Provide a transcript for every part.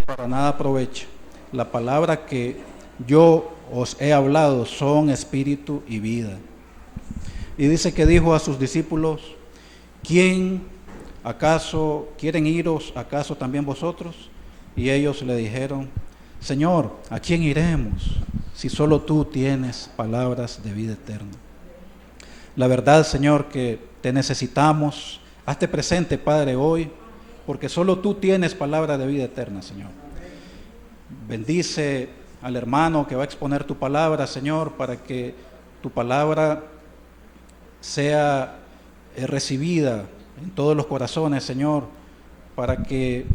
para nada aprovecha. La palabra que yo os he hablado son espíritu y vida. Y dice que dijo a sus discípulos: ¿quién acaso quieren iros, acaso también vosotros? Y ellos le dijeron: Señor, ¿a quién iremos si solo tú tienes palabras de vida eterna? La verdad, Señor, que te necesitamos. Hazte presente, Padre, hoy, porque solo tú tienes palabra de vida eterna, Señor. Bendice al hermano que va a exponer tu palabra, Señor, para que tu palabra sea recibida en todos los corazones, Señor, para que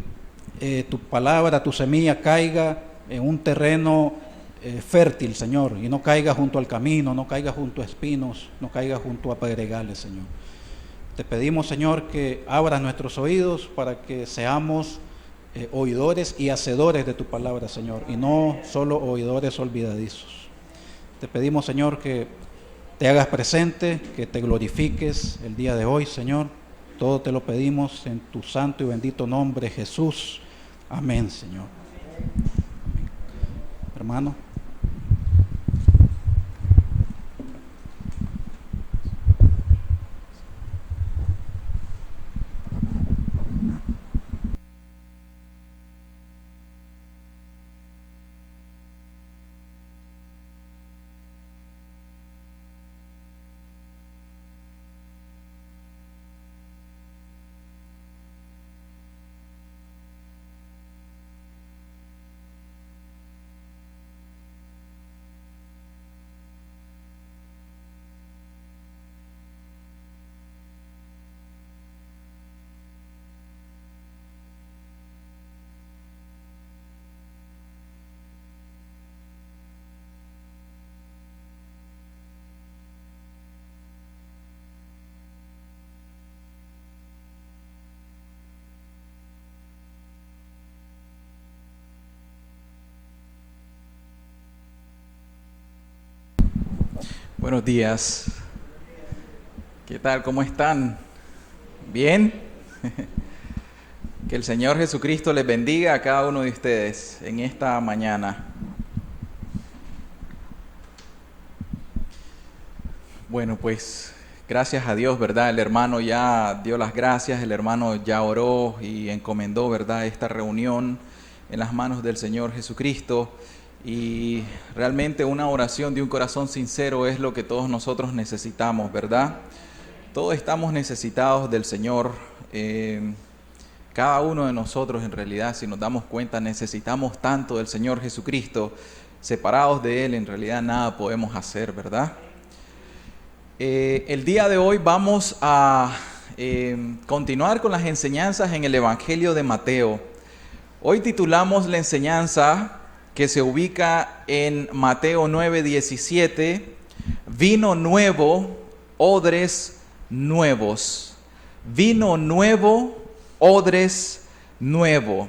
tu palabra, tu semilla caiga en un terreno fértil, Señor, y no caiga junto al camino, no caiga junto a espinos, no caiga junto a pedregales, Señor. Te pedimos, Señor, que abras nuestros oídos para que seamos oidores y hacedores de tu palabra, Señor, y no solo oidores olvidadizos. Te pedimos, Señor, que te hagas presente, que te glorifiques el día de hoy, Señor. Todo te lo pedimos en tu santo y bendito nombre, Jesús. Amén, Señor. Amén. Hermano. Buenos días. ¿Qué tal? ¿Cómo están? ¿Bien? Que el Señor Jesucristo les bendiga a cada uno de ustedes en esta mañana. Bueno, pues gracias a Dios, ¿verdad? El hermano ya dio las gracias, el hermano ya oró y encomendó, ¿verdad?, esta reunión en las manos del Señor Jesucristo. Y realmente una oración de un corazón sincero es lo que todos nosotros necesitamos, ¿verdad? Todos estamos necesitados del Señor. Cada uno de nosotros, en realidad, si nos damos cuenta, necesitamos tanto del Señor Jesucristo. Separados de Él, en realidad, nada podemos hacer, ¿verdad? El día de hoy vamos a continuar con las enseñanzas en el Evangelio de Mateo. Hoy titulamos la enseñanza que se ubica en Mateo 9:17, vino nuevo, odres nuevos. Vino nuevo, odres nuevo.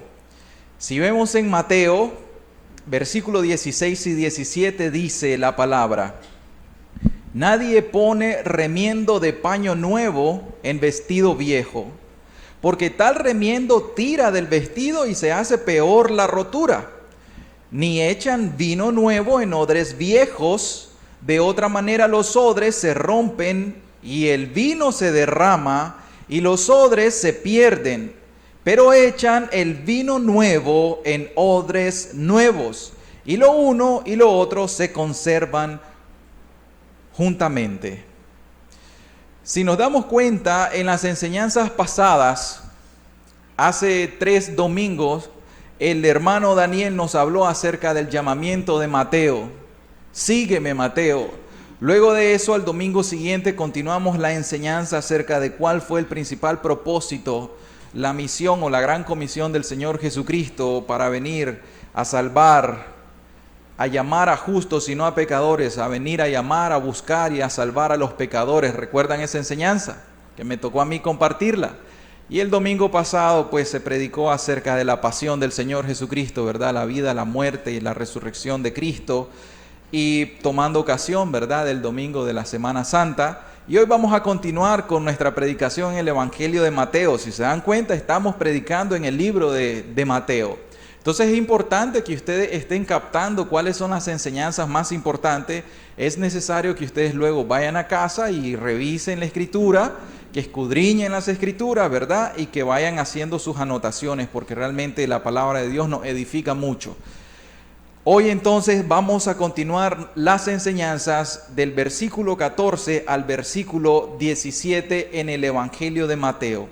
Si vemos en Mateo, versículo 16 y 17 dice la palabra: nadie pone remiendo de paño nuevo en vestido viejo, porque tal remiendo tira del vestido y se hace peor la rotura. Ni echan vino nuevo en odres viejos, de otra manera los odres se rompen y el vino se derrama y los odres se pierden. Pero echan el vino nuevo en odres nuevos, y lo uno y lo otro se conservan juntamente. Si nos damos cuenta, en las enseñanzas pasadas, hace 3 domingos, el hermano Daniel nos habló acerca del llamamiento de Mateo. Sígueme, Mateo. Luego de eso, al domingo siguiente, continuamos la enseñanza acerca de cuál fue el principal propósito, la misión o la gran comisión del Señor Jesucristo para venir a salvar, a llamar a justos y no a pecadores, a venir a llamar, a buscar y a salvar a los pecadores. ¿Recuerdan esa enseñanza? Que me tocó a mí compartirla. Y el domingo pasado pues se predicó acerca de la pasión del Señor Jesucristo, ¿verdad? La vida, la muerte y la resurrección de Cristo. Y tomando ocasión, ¿verdad?, del domingo de la Semana Santa. Y hoy vamos a continuar con nuestra predicación en el Evangelio de Mateo. Si se dan cuenta, estamos predicando en el libro de Mateo. Entonces es importante que ustedes estén captando cuáles son las enseñanzas más importantes. Es necesario que ustedes luego vayan a casa y revisen la Escritura, que escudriñen las Escrituras, ¿verdad? Y que vayan haciendo sus anotaciones, porque realmente la palabra de Dios nos edifica mucho. Hoy entonces vamos a continuar las enseñanzas del versículo 14 al versículo 17 en el Evangelio de Mateo.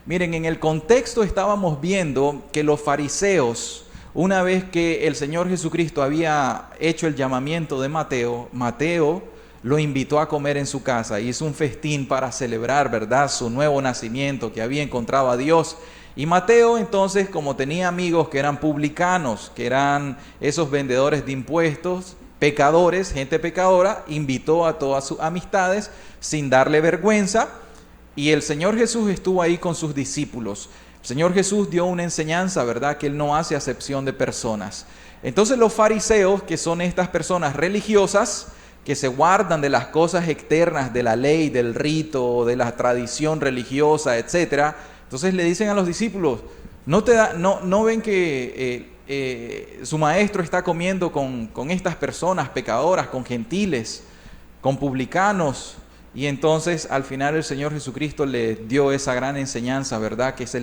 Miren, en el contexto estábamos viendo que los fariseos, una vez que el Señor Jesucristo había hecho el llamamiento de Mateo, Mateo lo invitó a comer en su casa, hizo un festín para celebrar, ¿verdad?, su nuevo nacimiento, que había encontrado a Dios. Y Mateo entonces, como tenía amigos que eran publicanos, que eran esos vendedores de impuestos, pecadores, gente pecadora, invitó a todas sus amistades sin darle vergüenza. Y el Señor Jesús estuvo ahí con sus discípulos. El Señor Jesús dio una enseñanza, ¿verdad?, que Él no hace acepción de personas. Entonces los fariseos, que son estas personas religiosas, que se guardan de las cosas externas de la ley, del rito, de la tradición religiosa, etcétera. Entonces le dicen a los discípulos, ¿no ven que su maestro está comiendo con estas personas pecadoras, con gentiles, con publicanos? Y entonces al final el Señor Jesucristo les dio esa gran enseñanza, ¿verdad?, que es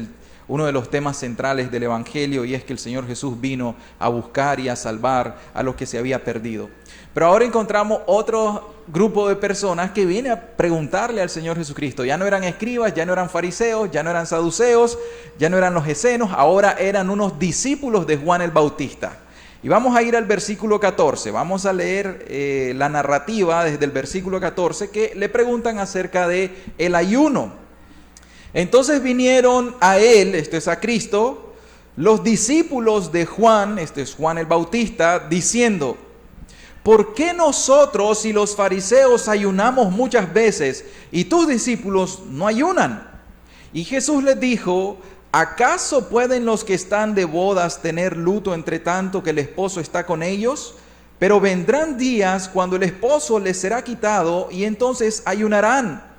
uno de los temas centrales del Evangelio, y es que el Señor Jesús vino a buscar y a salvar a los que se había perdido. Pero ahora encontramos otro grupo de personas que viene a preguntarle al Señor Jesucristo. Ya no eran escribas, ya no eran fariseos, ya no eran saduceos, ya no eran los esenios, ahora eran unos discípulos de Juan el Bautista. Y vamos a ir al versículo 14, vamos a leer la narrativa desde el versículo 14, que le preguntan acerca de el ayuno. Entonces vinieron a él, esto es a Cristo, los discípulos de Juan, este es Juan el Bautista, diciendo, ¿por qué nosotros y los fariseos ayunamos muchas veces y tus discípulos no ayunan? Y Jesús les dijo, ¿acaso pueden los que están de bodas tener luto entre tanto que el esposo está con ellos? Pero vendrán días cuando el esposo les será quitado y entonces ayunarán.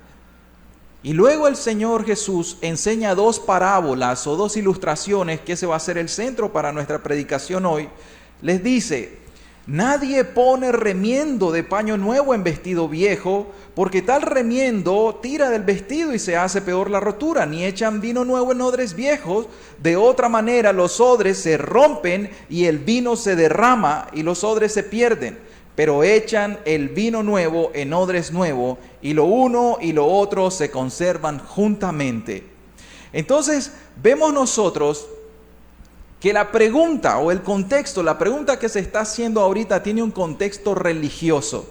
Y luego el Señor Jesús enseña dos parábolas o dos ilustraciones, que ese va a ser el centro para nuestra predicación hoy. Les dice, nadie pone remiendo de paño nuevo en vestido viejo, porque tal remiendo tira del vestido y se hace peor la rotura, ni echan vino nuevo en odres viejos, de otra manera los odres se rompen y el vino se derrama y los odres se pierden. Pero echan el vino nuevo en odres nuevos, y lo uno y lo otro se conservan juntamente. Entonces vemos nosotros que la pregunta o el contexto, la pregunta que se está haciendo ahorita tiene un contexto religioso,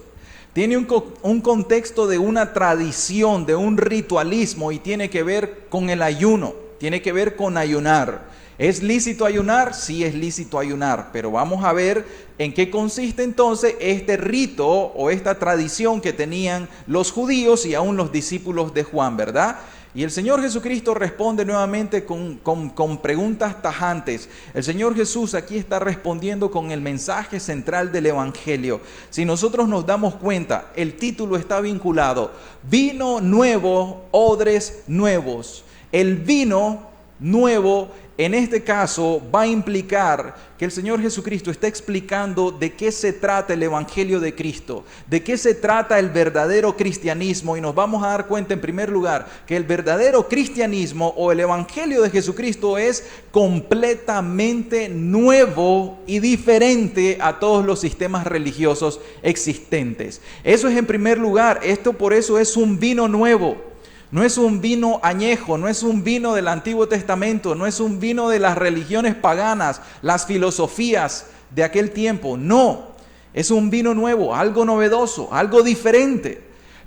tiene un contexto de una tradición, de un ritualismo, y tiene que ver con el ayuno, tiene que ver con ayunar. ¿Es lícito ayunar? Sí, es lícito ayunar, pero vamos a ver en qué consiste entonces este rito o esta tradición que tenían los judíos y aún los discípulos de Juan, ¿verdad? Y el Señor Jesucristo responde nuevamente con preguntas tajantes. El Señor Jesús aquí está respondiendo con el mensaje central del Evangelio. Si nosotros nos damos cuenta, el título está vinculado, vino nuevo, odres nuevos. El vino nuevo en este caso va a implicar que el Señor Jesucristo está explicando de qué se trata el Evangelio de Cristo, de qué se trata el verdadero cristianismo, y nos vamos a dar cuenta en primer lugar que el verdadero cristianismo o el Evangelio de Jesucristo es completamente nuevo y diferente a todos los sistemas religiosos existentes. Eso es en primer lugar, esto por eso es un vino nuevo. No es un vino añejo, no es un vino del Antiguo Testamento, no es un vino de las religiones paganas, las filosofías de aquel tiempo. No, es un vino nuevo, algo novedoso, algo diferente.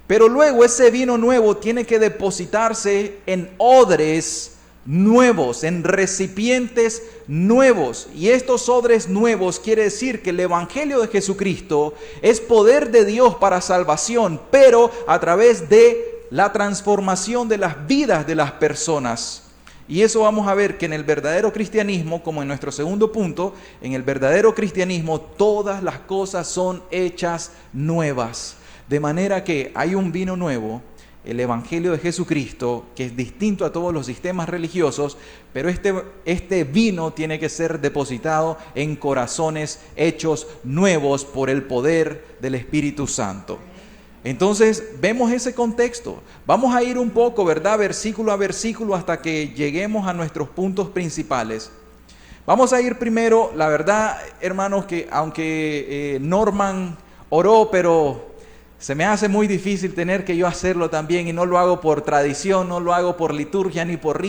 Pero luego ese vino nuevo tiene que depositarse en odres nuevos, en recipientes nuevos. Y estos odres nuevos quiere decir que el Evangelio de Jesucristo es poder de Dios para salvación, pero a través de la transformación de las vidas de las personas. Y eso vamos a ver que en el verdadero cristianismo, como en nuestro segundo punto, en el verdadero cristianismo todas las cosas son hechas nuevas. De manera que hay un vino nuevo el Evangelio de Jesucristo, que es distinto a todos los sistemas religiosos, pero este vino tiene que ser depositado en corazones hechos nuevos por el poder del Espíritu Santo. Entonces, vemos ese contexto. Vamos a ir un poco, ¿verdad?, versículo a versículo hasta que lleguemos a nuestros puntos principales. Vamos a ir primero, la verdad, hermanos, que aunque Norman oró, pero se me hace muy difícil tener que yo hacerlo también, y no lo hago por tradición, no lo hago por liturgia ni por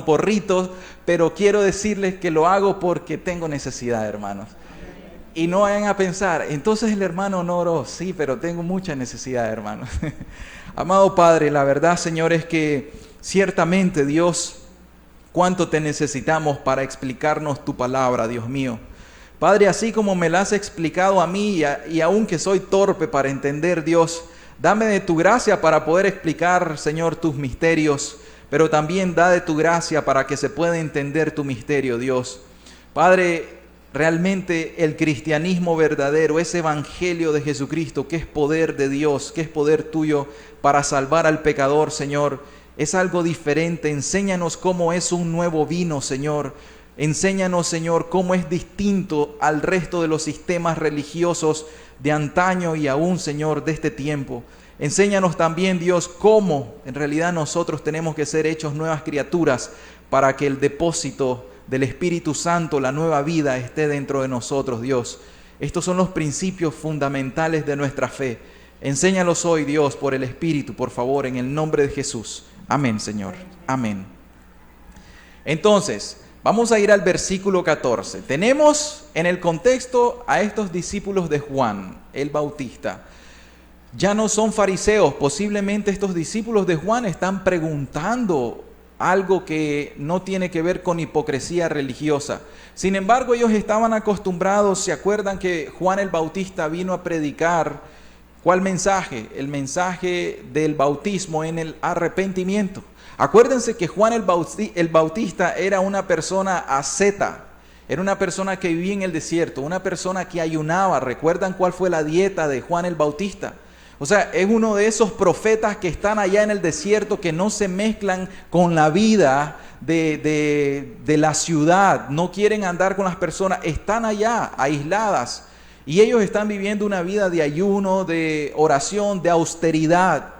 por ritos, pero quiero decirles que lo hago porque tengo necesidad, hermanos. Y no vayan a pensar, entonces el hermano no oró. Sí, pero tengo mucha necesidad, hermanos. Amado Padre, la verdad, Señor, es que ciertamente, Dios, cuánto te necesitamos para explicarnos tu palabra, Dios mío. Padre, así como me la has explicado a mí y aunque soy torpe para entender, Dios, dame de tu gracia para poder explicar, Señor, tus misterios, pero también da de tu gracia para que se pueda entender tu misterio, Dios. Padre, realmente el cristianismo verdadero, ese evangelio de Jesucristo, que es poder de Dios, que es poder tuyo para salvar al pecador, Señor, es algo diferente. Enséñanos cómo es un nuevo vino, Señor. Enséñanos, Señor, cómo es distinto al resto de los sistemas religiosos de antaño y aún, Señor, de este tiempo. Enséñanos también, Dios, cómo en realidad nosotros tenemos que ser hechos nuevas criaturas para que el depósito del Espíritu Santo, la nueva vida, esté dentro de nosotros, Dios. Estos son los principios fundamentales de nuestra fe. Enséñalos hoy, Dios, por el Espíritu, por favor, en el nombre de Jesús. Amén, Señor. Amén. Entonces, vamos a ir al versículo 14. Tenemos en el contexto a estos discípulos de Juan el Bautista. Ya no son fariseos. Posiblemente estos discípulos de Juan están preguntando algo que no tiene que ver con hipocresía religiosa. Sin embargo, ellos estaban acostumbrados. ¿Se acuerdan que Juan el Bautista vino a predicar cuál mensaje? El mensaje del bautismo en el arrepentimiento. Acuérdense que Juan el Bautista era una persona asceta, era una persona que vivía en el desierto, una persona que ayunaba. ¿Recuerdan cuál fue la dieta de Juan el Bautista? O sea, es uno de esos profetas que están allá en el desierto, que no se mezclan con la vida de la ciudad, no quieren andar con las personas, están allá aisladas y ellos están viviendo una vida de ayuno, de oración, de austeridad.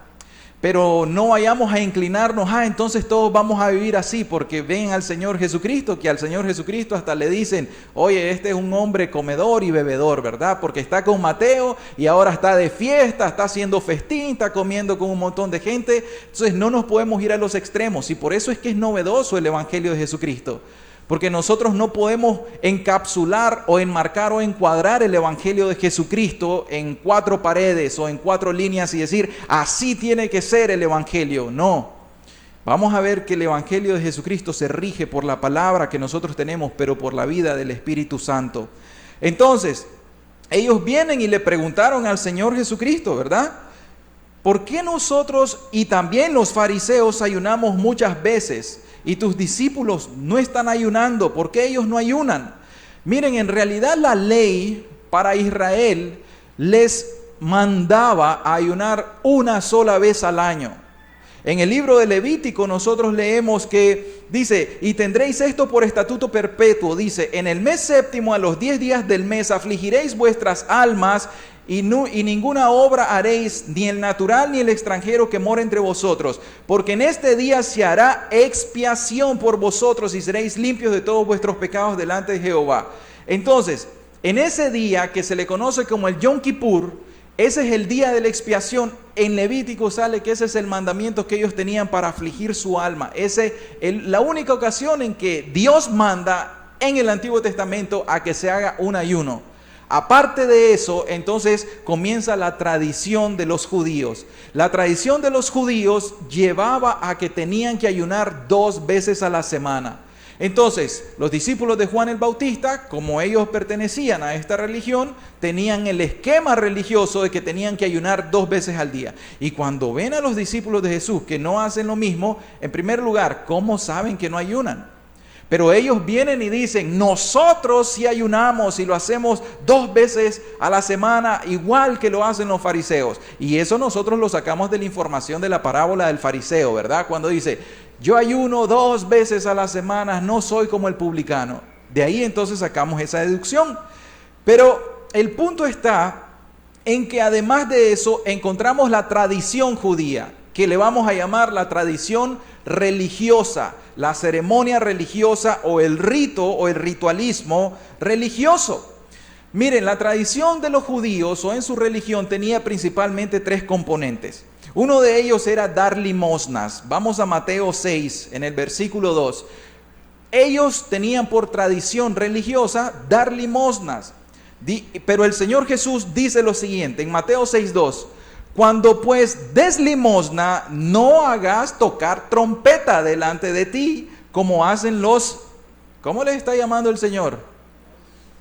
Pero no vayamos a inclinarnos, entonces todos vamos a vivir así, porque ven al Señor Jesucristo, que al Señor Jesucristo hasta le dicen, oye, este es un hombre comedor y bebedor, ¿verdad? Porque está con Mateo y ahora está de fiesta, está haciendo festín, está comiendo con un montón de gente. Entonces no nos podemos ir a los extremos, y por eso es que es novedoso el Evangelio de Jesucristo. Porque nosotros no podemos encapsular o enmarcar o encuadrar el Evangelio de Jesucristo en 4 paredes o en 4 líneas y decir, así tiene que ser el Evangelio. No. Vamos a ver que el Evangelio de Jesucristo se rige por la palabra que nosotros tenemos, pero por la vida del Espíritu Santo. Entonces, ellos vienen y le preguntaron al Señor Jesucristo, ¿verdad? ¿Por qué nosotros y también los fariseos ayunamos muchas veces y tus discípulos no están ayunando? ¿Por qué ellos no ayunan? Miren, en realidad la ley para Israel les mandaba a ayunar una sola vez al año. En el libro de Levítico nosotros leemos que dice, y tendréis esto por estatuto perpetuo, dice, en el mes séptimo a los 10 días del mes afligiréis vuestras almas y ninguna obra haréis, ni el natural ni el extranjero que mora entre vosotros, porque en este día se hará expiación por vosotros y seréis limpios de todos vuestros pecados delante de Jehová. Entonces, en ese día que se le conoce como el Yom Kippur, ese es el día de la expiación. En Levítico sale que ese es el mandamiento que ellos tenían para afligir su alma. La única ocasión en que Dios manda en el Antiguo Testamento a que se haga un ayuno. Aparte de eso, entonces comienza la tradición de los judíos. La tradición de los judíos llevaba a que tenían que ayunar 2 veces a la semana. Entonces, los discípulos de Juan el Bautista, como ellos pertenecían a esta religión, tenían el esquema religioso de que tenían que ayunar 2 veces al día. Y cuando ven a los discípulos de Jesús que no hacen lo mismo, en primer lugar, ¿cómo saben que no ayunan? Pero ellos vienen y dicen, nosotros sí ayunamos y lo hacemos 2 veces a la semana, igual que lo hacen los fariseos. Y eso nosotros lo sacamos de la información de la parábola del fariseo, ¿verdad? Cuando dice, yo ayuno 2 veces a la semana, no soy como el publicano. De ahí entonces sacamos esa deducción. Pero el punto está en que además de eso encontramos la tradición judía, que le vamos a llamar la tradición religiosa, la ceremonia religiosa o el rito o el ritualismo religioso. Miren, la tradición de los judíos o en su religión tenía principalmente 3 componentes. Uno de ellos era dar limosnas. Vamos a Mateo 6, en el versículo 2. Ellos tenían por tradición religiosa dar limosnas. Pero el Señor Jesús dice lo siguiente en Mateo 6:2: cuando pues des limosna, no hagas tocar trompeta delante de ti, como hacen los, ¿cómo les está llamando el Señor?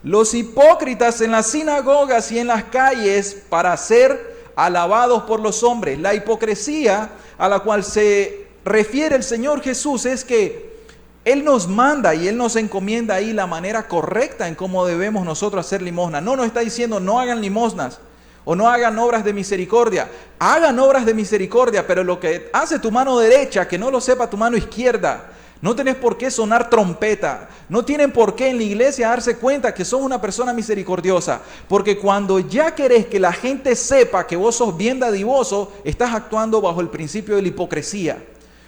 Los hipócritas en las sinagogas y en las calles para ser alabados por los hombres. La hipocresía a la cual se refiere el Señor Jesús es que Él nos manda y Él nos encomienda ahí la manera correcta en cómo debemos nosotros hacer limosna. No nos está diciendo no hagan limosnas o no hagan obras de misericordia. Hagan obras de misericordia, pero lo que hace tu mano derecha, que no lo sepa tu mano izquierda. No tenés por qué sonar trompeta. No tienen por qué en la iglesia darse cuenta que sos una persona misericordiosa. Porque cuando ya querés que la gente sepa que vos sos bien dadivoso, estás actuando bajo el principio de la hipocresía.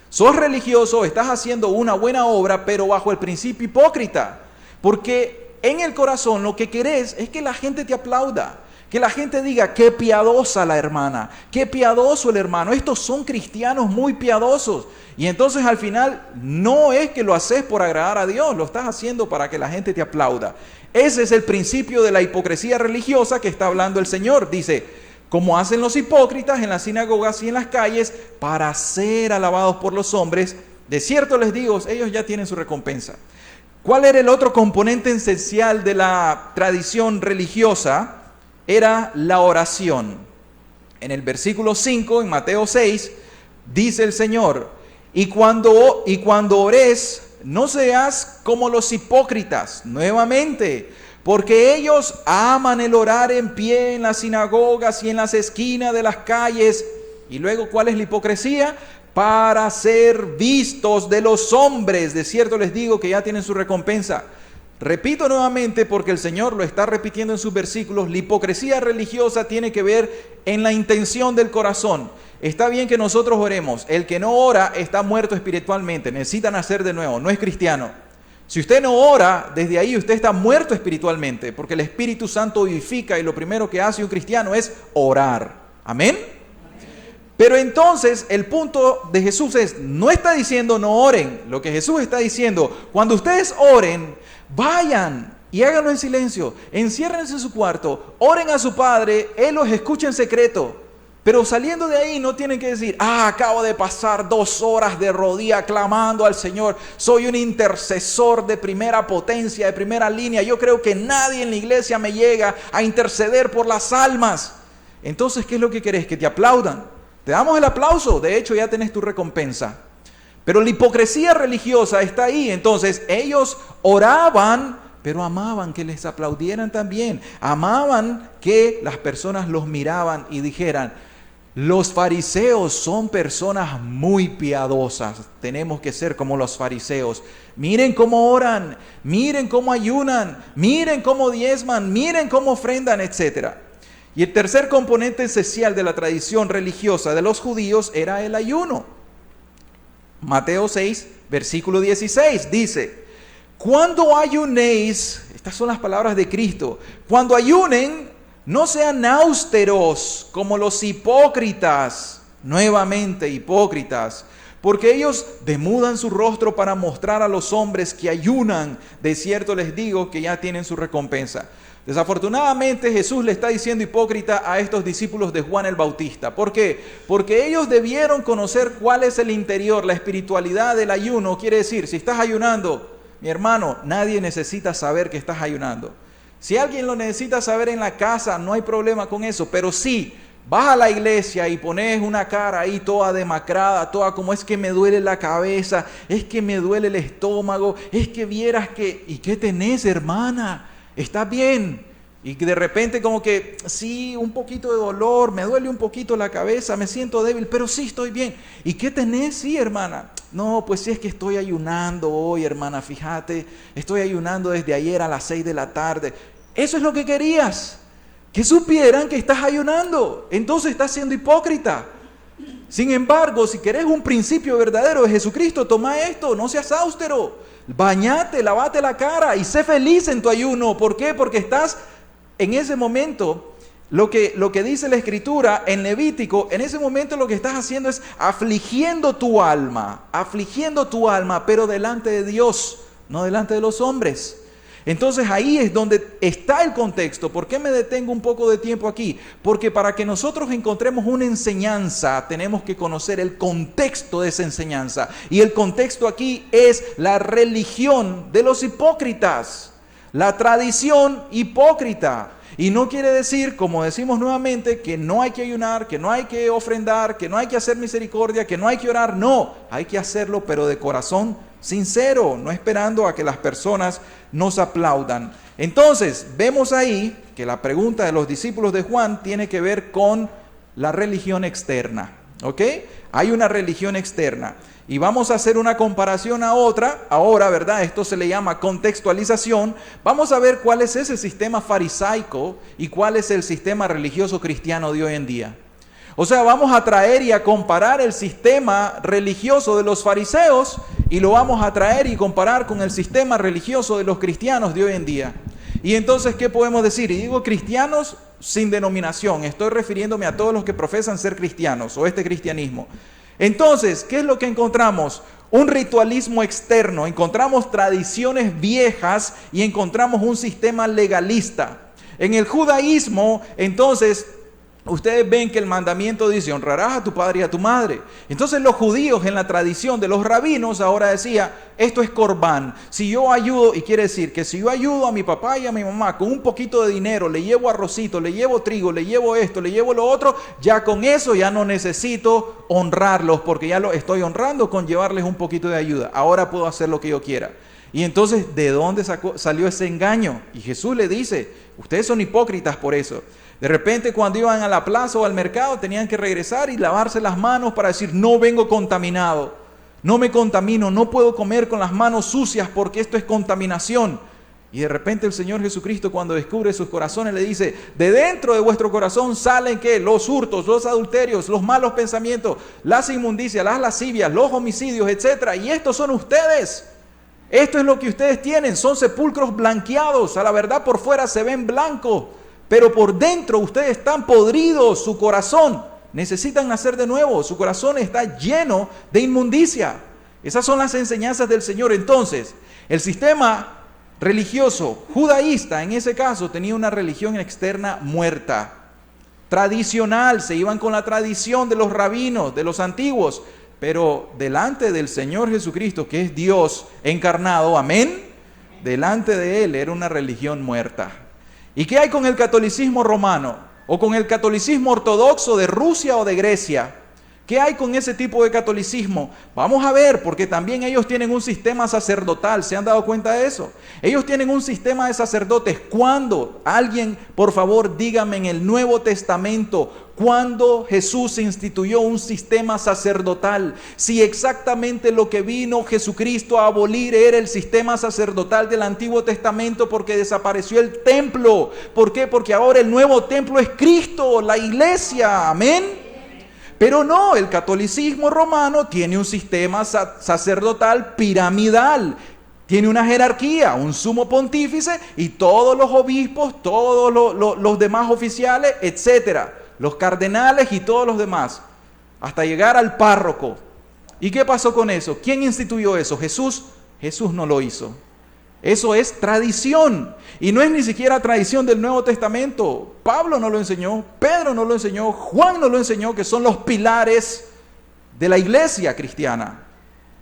Sos religioso, estás haciendo una buena obra, pero bajo el principio hipócrita. Porque en el corazón lo que querés es que la gente te aplauda. Que la gente diga, qué piadosa la hermana, qué piadoso el hermano. Estos son cristianos muy piadosos. Y entonces al final no es que lo haces por agradar a Dios, lo estás haciendo para que la gente te aplauda. Ese es el principio de la hipocresía religiosa que está hablando el Señor. Dice, como hacen los hipócritas en las sinagogas y en las calles para ser alabados por los hombres, de cierto les digo, ellos ya tienen su recompensa. ¿Cuál era el otro componente esencial de la tradición religiosa? Era la oración. En el versículo 5, en Mateo 6, dice el Señor, y cuando ores, no seas como los hipócritas, nuevamente, porque ellos aman el orar en pie en las sinagogas y en las esquinas de las calles. Y luego, ¿cuál es la hipocresía? Para ser vistos de los hombres. De cierto les digo que ya tienen su recompensa. Repito nuevamente porque el Señor lo está repitiendo en sus versículos, la hipocresía religiosa tiene que ver en la intención del corazón. Está bien que nosotros oremos, el que no ora está muerto espiritualmente, necesita nacer de nuevo, no es cristiano. Si usted no ora, desde ahí usted está muerto espiritualmente, porque el Espíritu Santo vivifica y lo primero que hace un cristiano es orar. ¿Amén? Pero entonces el punto de Jesús es, no está diciendo no oren, lo que Jesús está diciendo, cuando ustedes oren, vayan y háganlo en silencio, enciérrense en su cuarto, oren a su Padre, Él los escucha en secreto. Pero saliendo de ahí no tienen que decir, acabo de pasar 2 horas de rodilla clamando al Señor, soy un intercesor de primera potencia, de primera línea, yo creo que nadie en la iglesia me llega a interceder por las almas. Entonces, ¿qué es lo que querés? Que te aplaudan. Te damos el aplauso, de hecho ya tenés tu recompensa. Pero la hipocresía religiosa está ahí. Entonces ellos oraban, pero amaban que les aplaudieran también. Amaban que las personas los miraban y dijeran, los fariseos son personas muy piadosas. Tenemos que ser como los fariseos. Miren cómo oran, miren cómo ayunan, miren cómo diezman, miren cómo ofrendan, etc. Y el tercer componente esencial de la tradición religiosa de los judíos era el ayuno. Mateo 6, versículo 16, dice, cuando ayunéis, estas son las palabras de Cristo, cuando ayunen, no sean austeros como los hipócritas, nuevamente hipócritas, porque ellos demudan su rostro para mostrar a los hombres que ayunan. De cierto les digo que ya tienen su recompensa. Desafortunadamente Jesús le está diciendo hipócrita a estos discípulos de Juan el Bautista. ¿Por qué? Porque ellos debieron conocer cuál es el interior, la espiritualidad del ayuno. Quiere decir, si estás ayunando, mi hermano, nadie necesita saber que estás ayunando. Si alguien lo necesita saber en la casa, no hay problema con eso. Pero sí, vas a la iglesia y pones una cara ahí toda demacrada, toda como es que me duele la cabeza, es que me duele el estómago, es que vieras que... ¿Y qué tenés, hermana? ¿Estás bien? Y de repente como que, sí, un poquito de dolor, me duele un poquito la cabeza, me siento débil, pero sí estoy bien. ¿Y qué tenés? Sí, hermana. No, pues sí es que estoy ayunando hoy, hermana, fíjate, estoy ayunando desde ayer a las 6 de la tarde. Eso es lo que querías, que supieran que estás ayunando, entonces estás siendo hipócrita. Sin embargo, si querés un principio verdadero de Jesucristo, toma esto, no seas austero, bañate, lavate la cara y sé feliz en tu ayuno. ¿Por qué? Porque estás en ese momento, lo que dice la Escritura en Levítico, en ese momento lo que estás haciendo es afligiendo tu alma, pero delante de Dios, no delante de los hombres. Entonces ahí es donde está el contexto. ¿Por qué me detengo un poco de tiempo aquí? Porque para que nosotros encontremos una enseñanza, tenemos que conocer el contexto de esa enseñanza. Y el contexto aquí es la religión de los hipócritas, la tradición hipócrita. Y no quiere decir, como decimos nuevamente, que no hay que ayunar, que no hay que ofrendar, que no hay que hacer misericordia, que no hay que orar. No, hay que hacerlo, pero de corazón sincero, no esperando a que las personas nos aplaudan. Entonces, vemos ahí que la pregunta de los discípulos de Juan tiene que ver con la religión externa, ¿ok? Hay una religión externa. Y vamos a hacer una comparación a otra, ahora, ¿verdad? Esto se le llama contextualización. Vamos a ver cuál es ese sistema farisaico y cuál es el sistema religioso cristiano de hoy en día. O sea, vamos a traer y a comparar el sistema religioso de los fariseos y lo vamos a traer y comparar con el sistema religioso de los cristianos de hoy en día. Y entonces, ¿qué podemos decir? Y digo cristianos sin denominación, estoy refiriéndome a todos los que profesan ser cristianos o este cristianismo. Entonces, ¿qué es lo que encontramos? Un ritualismo externo, encontramos tradiciones viejas y encontramos un sistema legalista. En el judaísmo, entonces, ustedes ven que el mandamiento dice, honrarás a tu padre y a tu madre. Entonces los judíos en la tradición de los rabinos ahora decía, esto es corbán. Si yo ayudo, y quiere decir que si yo ayudo a mi papá y a mi mamá con un poquito de dinero, le llevo arrocito, le llevo trigo, le llevo esto, le llevo lo otro, ya con eso ya no necesito honrarlos, porque ya lo estoy honrando con llevarles un poquito de ayuda. Ahora puedo hacer lo que yo quiera. Y entonces, ¿de dónde salió ese engaño? Y Jesús le dice, ustedes son hipócritas por eso. De repente cuando iban a la plaza o al mercado tenían que regresar y lavarse las manos para decir, no vengo contaminado, no me contamino, no puedo comer con las manos sucias porque esto es contaminación. Y de repente el Señor Jesucristo, cuando descubre sus corazones, le dice, de dentro de vuestro corazón salen ¿qué? Los hurtos, los adulterios, los malos pensamientos, las inmundicias, las lascivias, los homicidios, etc. Y estos son ustedes. Esto es lo que ustedes tienen, son sepulcros blanqueados, a la verdad por fuera se ven blancos, pero por dentro ustedes están podridos, su corazón, necesitan nacer de nuevo, su corazón está lleno de inmundicia. Esas son las enseñanzas del Señor. Entonces, el sistema religioso judaísta, en ese caso, tenía una religión externa muerta, tradicional, se iban con la tradición de los rabinos, de los antiguos, pero delante del Señor Jesucristo, que es Dios encarnado, amén, delante de Él era una religión muerta. ¿Y qué hay con el catolicismo romano? ¿O con el catolicismo ortodoxo de Rusia o de Grecia? ¿Qué hay con ese tipo de catolicismo? Vamos a ver, porque también ellos tienen un sistema sacerdotal. ¿Se han dado cuenta de eso? Ellos tienen un sistema de sacerdotes. ¿Cuándo? Alguien, por favor, dígame en el Nuevo Testamento, ¿cuándo Jesús instituyó un sistema sacerdotal? Si exactamente lo que vino Jesucristo a abolir era el sistema sacerdotal del Antiguo Testamento, porque desapareció el templo. ¿Por qué? Porque ahora el nuevo templo es Cristo, la iglesia. Amén. Pero no, el catolicismo romano tiene un sistema sacerdotal piramidal, tiene una jerarquía, un sumo pontífice y todos los obispos, todos los demás oficiales, etcétera, los cardenales y todos los demás, hasta llegar al párroco. ¿Y qué pasó con eso? ¿Quién instituyó eso? Jesús. Jesús no lo hizo. Eso es tradición, y no es ni siquiera tradición del Nuevo Testamento. Pablo no lo enseñó, Pedro no lo enseñó, Juan no lo enseñó, que son los pilares de la iglesia cristiana.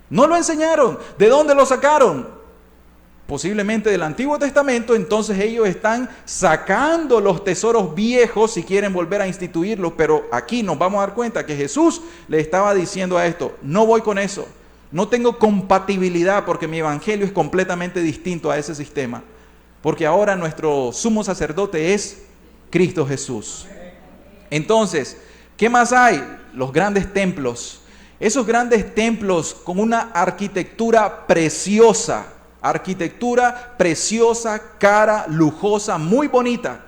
No lo enseñaron. ¿De dónde lo sacaron? posiblemente del Antiguo Testamento, entonces ellos están sacando los tesoros viejos si quieren volver a instituirlos, pero aquí nos vamos a dar cuenta que Jesús le estaba diciendo a esto, no voy con eso, no tengo compatibilidad porque mi evangelio es completamente distinto a ese sistema, porque ahora nuestro sumo sacerdote es Cristo Jesús. Entonces, ¿qué más hay? Los grandes templos, esos grandes templos con una arquitectura preciosa, cara, lujosa, muy bonita.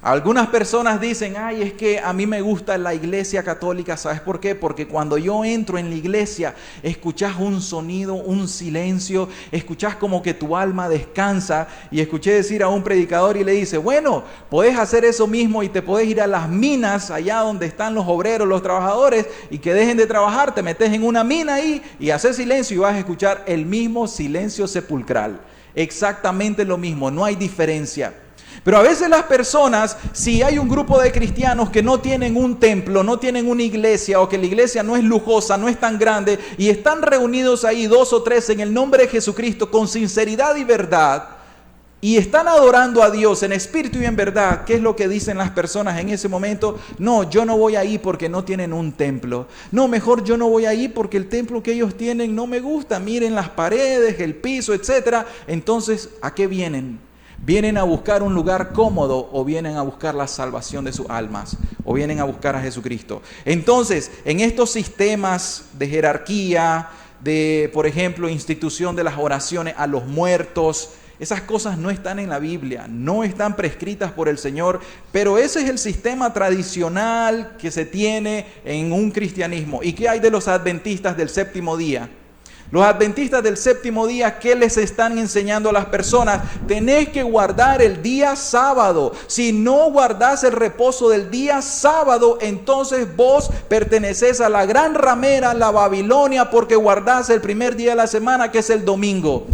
Algunas personas dicen, ay, es que a mí me gusta la iglesia católica. ¿Sabes por qué? Porque cuando yo entro en la iglesia, escuchas un sonido, un silencio, escuchas como que tu alma descansa. Y escuché decir a un predicador y le dice, bueno, podés hacer eso mismo y te podés ir a las minas, allá donde están los obreros, los trabajadores, y que dejen de trabajar, te metes en una mina ahí y haces silencio y vas a escuchar el mismo silencio sepulcral. Exactamente lo mismo, no hay diferencia. Pero a veces las personas, si hay un grupo de cristianos que no tienen un templo, no tienen una iglesia, o que la iglesia no es lujosa, no es tan grande, y están reunidos ahí 2 o 3 en el nombre de Jesucristo con sinceridad y verdad, y están adorando a Dios en espíritu y en verdad, ¿qué es lo que dicen las personas en ese momento? No, yo no voy ahí porque no tienen un templo. No, mejor yo no voy ahí porque el templo que ellos tienen no me gusta. Miren las paredes, el piso, etc. Entonces, ¿a qué vienen? ¿Vienen a buscar un lugar cómodo o vienen a buscar la salvación de sus almas? ¿O vienen a buscar a Jesucristo? Entonces, en estos sistemas de jerarquía, de, por ejemplo, institución de las oraciones a los muertos, esas cosas no están en la Biblia, no están prescritas por el Señor, pero ese es el sistema tradicional que se tiene en un cristianismo. ¿Y qué hay de los adventistas del séptimo día? Los adventistas del séptimo día, ¿qué les están enseñando a las personas? Tenés que guardar el día sábado. Si no guardás el reposo del día sábado, entonces vos pertenecés a la gran ramera, la Babilonia, porque guardás el primer día de la semana, que es el domingo.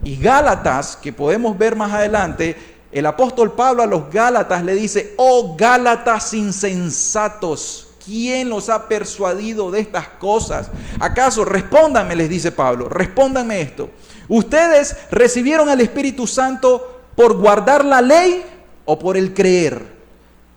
Y Gálatas, que podemos ver más adelante, el apóstol Pablo a los Gálatas le dice, oh Gálatas insensatos, ¿quién los ha persuadido de estas cosas? ¿Acaso, respóndanme, les dice Pablo, respóndanme esto. ¿Ustedes recibieron al Espíritu Santo por guardar la ley o por el creer?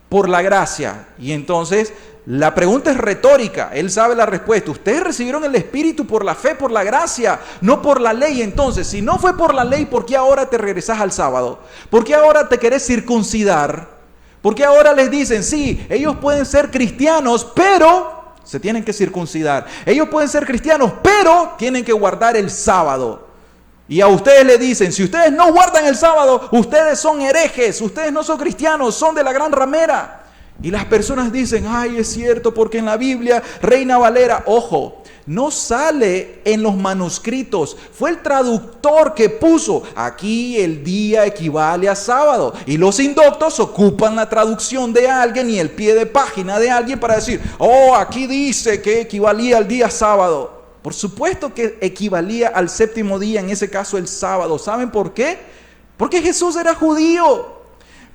Por la gracia. Y entonces la pregunta es retórica, él sabe la respuesta. Ustedes recibieron el Espíritu por la fe, por la gracia, no por la ley. Entonces, si no fue por la ley, ¿por qué ahora te regresás al sábado? ¿Por qué ahora te querés circuncidar? Porque ahora les dicen, sí, ellos pueden ser cristianos, pero se tienen que circuncidar. Ellos pueden ser cristianos, pero tienen que guardar el sábado. Y a ustedes les dicen, si ustedes no guardan el sábado, ustedes son herejes, ustedes no son cristianos, son de la gran ramera. Y las personas dicen, ay, es cierto, porque en la Biblia, Reina Valera, ojo, no sale en los manuscritos, fue el traductor que puso, aquí el día equivale a sábado, y los indoctos ocupan la traducción de alguien y el pie de página de alguien para decir, oh, aquí dice que equivalía al día sábado. Por supuesto que equivalía al séptimo día, en ese caso el sábado. ¿Saben por qué? Porque Jesús era judío,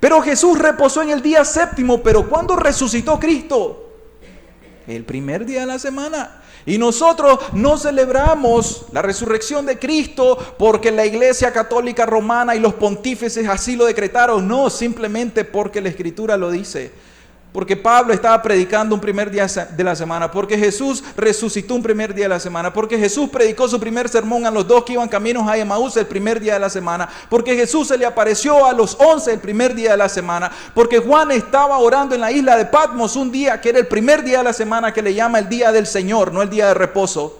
pero Jesús reposó en el día séptimo. Pero ¿cuándo resucitó Cristo? El primer día de la semana. Y nosotros no celebramos la resurrección de Cristo porque la Iglesia Católica Romana y los pontífices así lo decretaron. No, simplemente porque la Escritura lo dice. Porque Pablo estaba predicando un primer día de la semana. Porque Jesús resucitó un primer día de la semana. Porque Jesús predicó su primer sermón a los 2 que iban caminos a Emaús el primer día de la semana. Porque Jesús se le apareció a los 11 el primer día de la semana. Porque Juan estaba orando en la isla de Patmos un día que era el primer día de la semana, que le llama el día del Señor, no el día de reposo.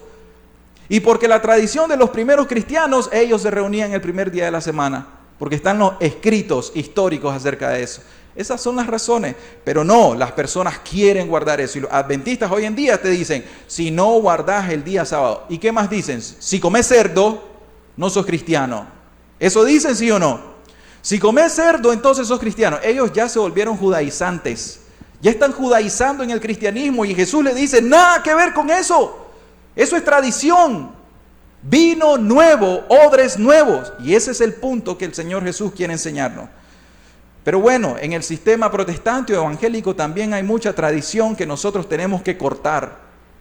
Y porque la tradición de los primeros cristianos, ellos se reunían el primer día de la semana. Porque están los escritos históricos acerca de eso. Esas son las razones, pero no, las personas quieren guardar eso. Y los adventistas hoy en día te dicen, si no guardas el día sábado. ¿Y qué más dicen? Si comes cerdo, no sos cristiano. ¿Eso dicen, sí o no? Si comes cerdo, entonces sos cristiano. Ellos ya se volvieron judaizantes. Ya están judaizando en el cristianismo y Jesús le dice, nada que ver con eso. Eso es tradición. Vino nuevo, odres nuevos. Y ese es el punto que el Señor Jesús quiere enseñarnos. Pero bueno, en el sistema protestante o evangélico también hay mucha tradición que nosotros tenemos que cortar.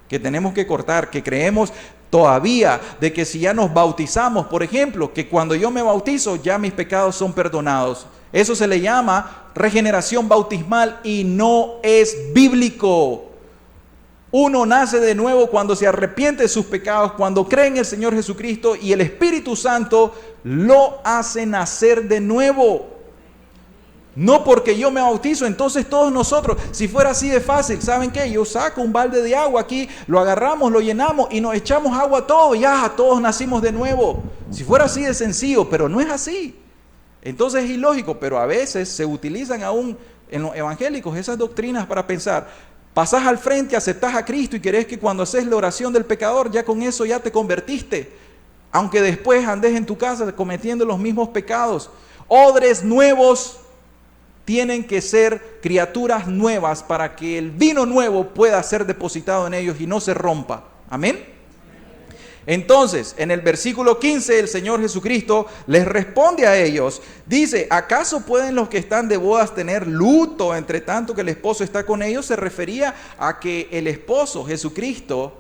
que tenemos que cortar, que creemos todavía de que si ya nos bautizamos, por ejemplo, que cuando yo me bautizo ya mis pecados son perdonados. Eso se le llama regeneración bautismal y no es bíblico. Uno nace de nuevo cuando se arrepiente de sus pecados, cuando cree en el Señor Jesucristo y el Espíritu Santo lo hace nacer de nuevo. No porque yo me bautizo, entonces todos nosotros, si fuera así de fácil, ¿saben qué? Yo saco un balde de agua aquí, lo agarramos, lo llenamos y nos echamos agua a todos, ya todos nacimos de nuevo. Si fuera así de sencillo, pero no es así. Entonces es ilógico, pero a veces se utilizan aún en los evangélicos esas doctrinas para pensar, pasás al frente, aceptás a Cristo y querés que cuando haces la oración del pecador, ya con eso ya te convertiste. Aunque después andes en tu casa cometiendo los mismos pecados. Odres nuevos tienen que ser criaturas nuevas para que el vino nuevo pueda ser depositado en ellos y no se rompa. Amén. Entonces, en el versículo 15, el Señor Jesucristo les responde a ellos. Dice, ¿acaso pueden los que están de bodas tener luto entre tanto que el esposo está con ellos? Se refería a que el esposo, Jesucristo,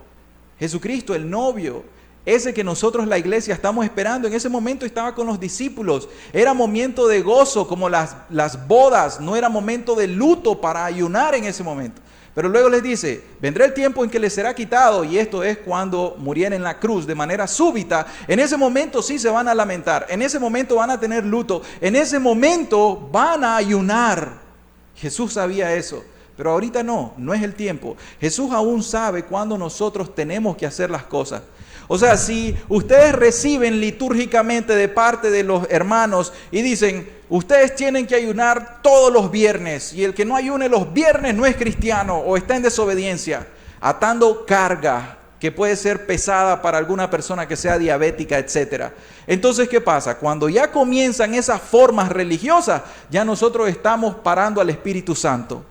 el novio, ese que nosotros la iglesia estamos esperando, en ese momento estaba con los discípulos. Era momento de gozo como las bodas, no era momento de luto para ayunar en ese momento. Pero luego les dice, vendrá el tiempo en que les será quitado, y esto es cuando murieren en la cruz de manera súbita. En ese momento sí se van a lamentar, en ese momento van a tener luto, en ese momento van a ayunar. Jesús sabía eso, pero ahorita no es el tiempo. Jesús aún sabe cuándo nosotros tenemos que hacer las cosas. O sea, si ustedes reciben litúrgicamente de parte de los hermanos y dicen, ustedes tienen que ayunar todos los viernes y el que no ayune los viernes no es cristiano o está en desobediencia, atando carga que puede ser pesada para alguna persona que sea diabética, etc. Entonces, ¿qué pasa? Cuando ya comienzan esas formas religiosas, ya nosotros estamos parando al Espíritu Santo.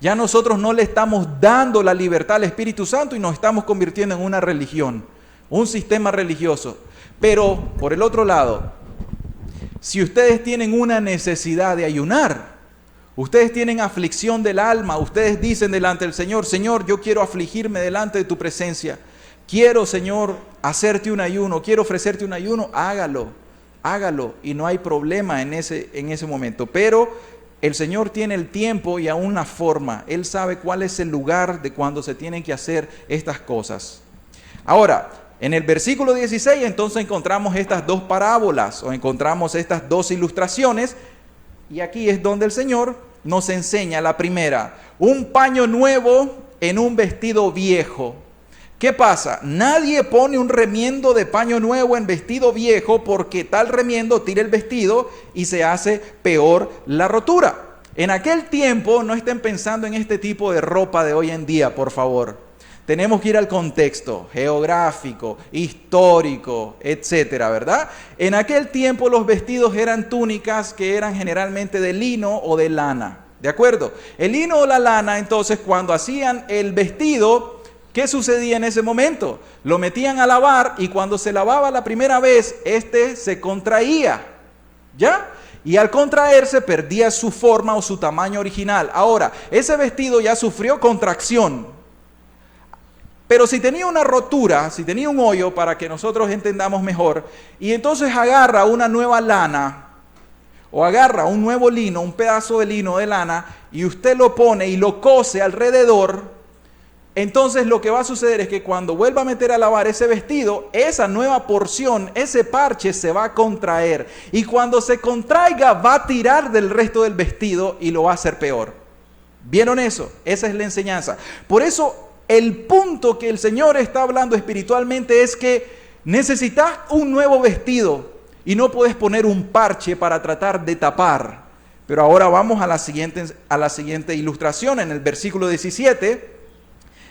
Ya nosotros no le estamos dando la libertad al Espíritu Santo y nos estamos convirtiendo en una religión. Un sistema religioso. Pero, por el otro lado, si ustedes tienen una necesidad de ayunar, ustedes tienen aflicción del alma, ustedes dicen delante del Señor, Señor, yo quiero afligirme delante de tu presencia, quiero, Señor, hacerte un ayuno, quiero ofrecerte un ayuno, hágalo, y no hay problema en ese momento. Pero el Señor tiene el tiempo y aún la forma, Él sabe cuál es el lugar de cuando se tienen que hacer estas cosas. Ahora, en el versículo 16 entonces encontramos estas dos parábolas o encontramos estas dos ilustraciones y aquí es donde el Señor nos enseña la primera, un paño nuevo en un vestido viejo. ¿Qué pasa? Nadie pone un remiendo de paño nuevo en vestido viejo porque tal remiendo tira el vestido y se hace peor la rotura. En aquel tiempo, no estén pensando en este tipo de ropa de hoy en día, por favor. Tenemos que ir al contexto geográfico, histórico, etcétera, ¿verdad? En aquel tiempo los vestidos eran túnicas que eran generalmente de lino o de lana, ¿de acuerdo? El lino o la lana, entonces, cuando hacían el vestido, ¿qué sucedía en ese momento? Lo metían a lavar y cuando se lavaba la primera vez, se contraía, ¿ya? Y al contraerse perdía su forma o su tamaño original. Ahora, ese vestido ya sufrió contracción. Pero si tenía una rotura, si tenía un hoyo, para que nosotros entendamos mejor, y entonces agarra una nueva lana, o agarra un nuevo lino, un pedazo de lino de lana, y usted lo pone y lo cose alrededor, entonces lo que va a suceder es que cuando vuelva a meter a lavar ese vestido, esa nueva porción, ese parche se va a contraer, y cuando se contraiga va a tirar del resto del vestido y lo va a hacer peor. ¿Vieron eso? Esa es la enseñanza. Por eso, el punto que el Señor está hablando espiritualmente es que necesitas un nuevo vestido y no puedes poner un parche para tratar de tapar. Pero ahora vamos a la siguiente ilustración en el versículo 17.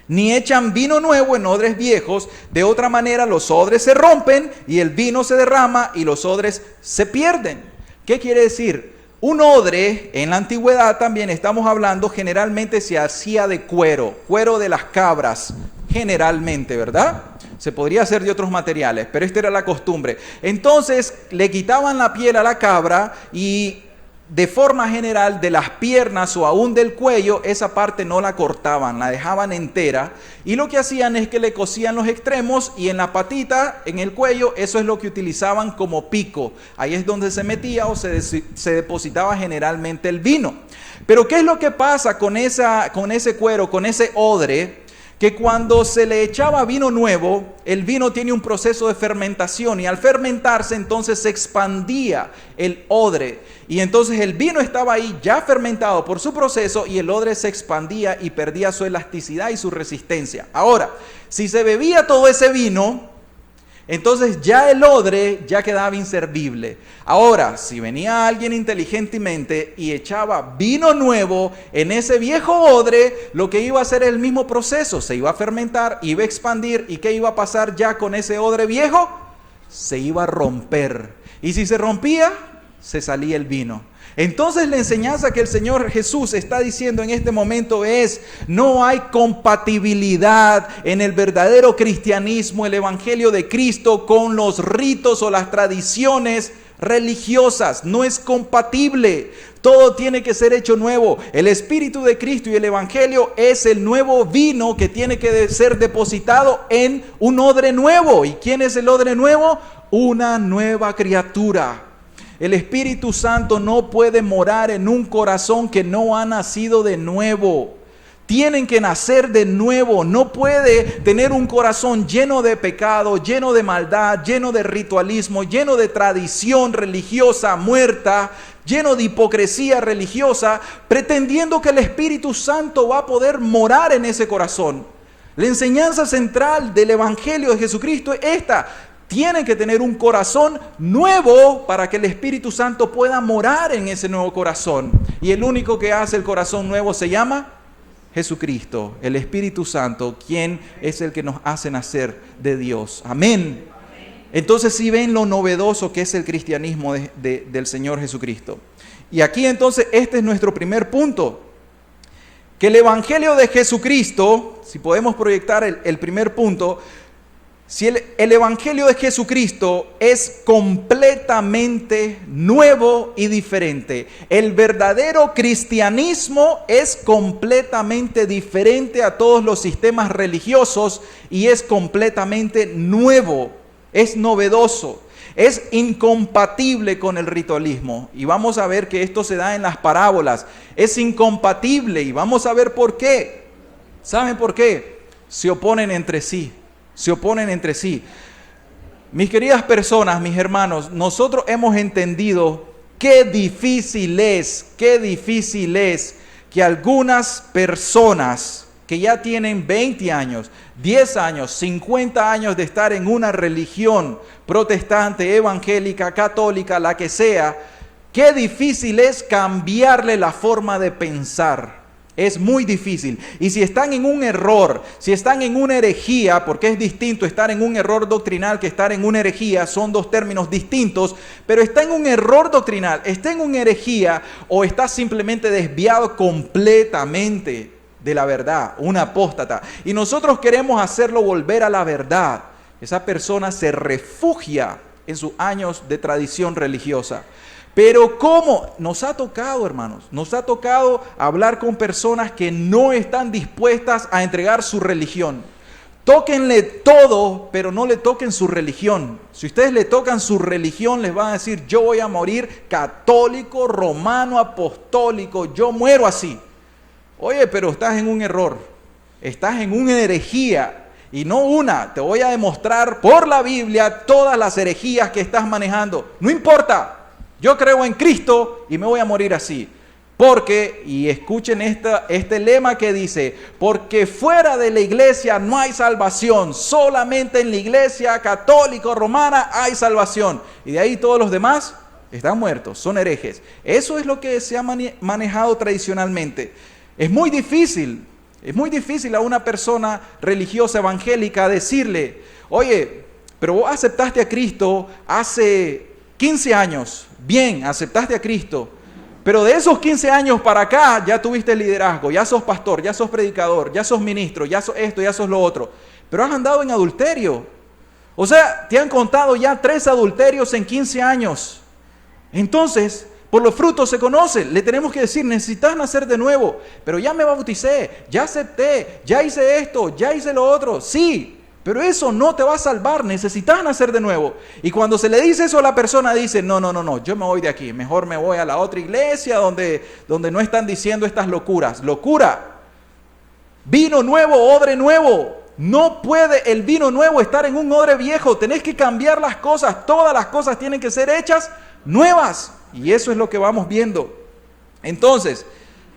Ni echan vino nuevo en odres viejos, de otra manera los odres se rompen y el vino se derrama y los odres se pierden. ¿Qué quiere decir? Un odre, en la antigüedad también estamos hablando, generalmente se hacía de cuero de las cabras, generalmente, ¿verdad? Se podría hacer de otros materiales, pero esta era la costumbre. Entonces le quitaban la piel a la cabra y de forma general, de las piernas o aún del cuello, esa parte no la cortaban, la dejaban entera. Y lo que hacían es que le cosían los extremos y en la patita, en el cuello, eso es lo que utilizaban como pico. Ahí es donde se metía o se depositaba generalmente el vino. Pero ¿qué es lo que pasa con ese cuero, con ese odre? Que cuando se le echaba vino nuevo, el vino tiene un proceso de fermentación y al fermentarse entonces se expandía el odre y entonces el vino estaba ahí ya fermentado por su proceso y el odre se expandía y perdía su elasticidad y su resistencia. Ahora, si se bebía todo ese vino, entonces ya el odre ya quedaba inservible. Ahora, si venía alguien inteligentemente y echaba vino nuevo en ese viejo odre, lo que iba a hacer es el mismo proceso. Se iba a fermentar, iba a expandir. ¿Y qué iba a pasar ya con ese odre viejo? Se iba a romper. Y si se rompía, se salía el vino. Entonces la enseñanza que el Señor Jesús está diciendo en este momento es: no hay compatibilidad en el verdadero cristianismo, el evangelio de Cristo, con los ritos o las tradiciones religiosas. No es compatible. Todo tiene que ser hecho nuevo. El Espíritu de Cristo y el evangelio es el nuevo vino que tiene que ser depositado en un odre nuevo. ¿Y quién es el odre nuevo? Una nueva criatura. El Espíritu Santo no puede morar en un corazón que no ha nacido de nuevo. Tienen que nacer de nuevo. No puede tener un corazón lleno de pecado, lleno de maldad, lleno de ritualismo, lleno de tradición religiosa muerta, lleno de hipocresía religiosa, pretendiendo que el Espíritu Santo va a poder morar en ese corazón. La enseñanza central del Evangelio de Jesucristo es esta: tienen que tener un corazón nuevo para que el Espíritu Santo pueda morar en ese nuevo corazón. Y el único que hace el corazón nuevo se llama Jesucristo, el Espíritu Santo, quien es el que nos hace nacer de Dios. Amén. Entonces, si ven lo novedoso que es el cristianismo del Señor Jesucristo. Y aquí entonces este es nuestro primer punto. Que el Evangelio de Jesucristo, si podemos proyectar el primer punto, si el Evangelio de Jesucristo es completamente nuevo y diferente. El verdadero cristianismo es completamente diferente a todos los sistemas religiosos y es completamente nuevo, es novedoso, es incompatible con el ritualismo. Y vamos a ver que esto se da en las parábolas. Es incompatible y vamos a ver por qué. ¿Saben por qué? Se oponen entre sí. Se oponen entre sí. Mis queridas personas, mis hermanos, nosotros hemos entendido qué difícil es que algunas personas que ya tienen 20 años, 10 años, 50 años de estar en una religión protestante, evangélica, católica, la que sea, qué difícil es cambiarle la forma de pensar. Es muy difícil. Y si están en un error, si están en una herejía, porque es distinto estar en un error doctrinal que estar en una herejía, son dos términos distintos, pero está en un error doctrinal, está en una herejía o está simplemente desviado completamente de la verdad, un apóstata. Y nosotros queremos hacerlo volver a la verdad. Esa persona se refugia en sus años de tradición religiosa. Pero ¿cómo? Nos ha tocado, hermanos, nos ha tocado hablar con personas que no están dispuestas a entregar su religión. Tóquenle todo, pero no le toquen su religión. Si ustedes le tocan su religión, les van a decir: yo voy a morir católico, romano, apostólico, yo muero así. Oye, pero estás en un error, estás en una herejía. Y no una, te voy a demostrar por la Biblia todas las herejías que estás manejando. No importa. Yo creo en Cristo y me voy a morir así. Porque, y escuchen este lema que dice: porque fuera de la iglesia no hay salvación, solamente en la iglesia católica romana hay salvación. Y de ahí todos los demás están muertos, son herejes. Eso es lo que se ha manejado tradicionalmente. Es muy difícil a una persona religiosa evangélica decirle: oye, pero vos aceptaste a Cristo hace 15 años. Bien, aceptaste a Cristo, pero de esos 15 años para acá ya tuviste liderazgo, ya sos pastor, ya sos predicador, ya sos ministro, ya sos esto, ya sos lo otro, pero has andado en adulterio. O sea, te han contado ya 3 adulterios en 15 años. Entonces, Por los frutos se conoce. Le tenemos que decir, necesitas nacer de nuevo. Pero ya me bauticé, ya acepté, ya hice esto, ya hice lo otro. Sí, pero eso no te va a salvar. Necesitas nacer de nuevo. Y cuando se le dice eso a la persona, dice, no, yo me voy de aquí. Mejor me voy a la otra iglesia donde no están diciendo estas locuras. Locura. Vino nuevo, odre nuevo. No puede el vino nuevo estar en un odre viejo. Tenés que cambiar las cosas. Todas las cosas tienen que ser hechas nuevas. Y eso es lo que vamos viendo. Entonces,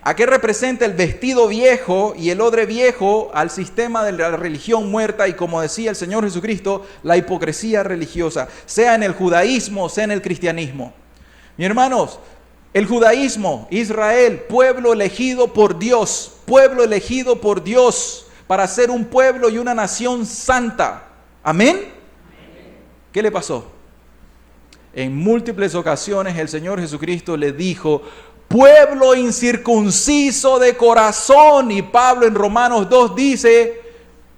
¿a qué representa el vestido viejo y el odre viejo? Al sistema de la religión muerta y, como decía el Señor Jesucristo, la hipocresía religiosa, sea en el judaísmo, sea en el cristianismo. Mis hermanos, el judaísmo, Israel, pueblo elegido por Dios para ser un pueblo y una nación santa. ¿Amén? ¿Qué le pasó? En múltiples ocasiones el Señor Jesucristo le dijo, pueblo incircunciso de corazón. Y Pablo en Romanos 2 dice,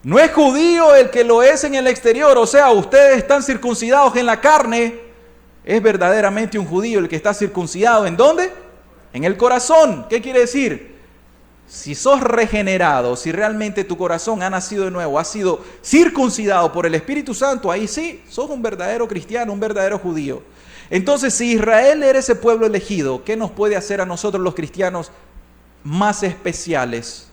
no es judío el que lo es en el exterior, o sea, ustedes están circuncidados en la carne. Es verdaderamente un judío el que está circuncidado. ¿En dónde? En el corazón. ¿Qué quiere decir? Si sos regenerado, si realmente tu corazón ha nacido de nuevo, ha sido circuncidado por el Espíritu Santo, ahí sí, sos un verdadero cristiano, un verdadero judío. Entonces, si Israel era ese pueblo elegido, ¿qué nos puede hacer a nosotros los cristianos más especiales?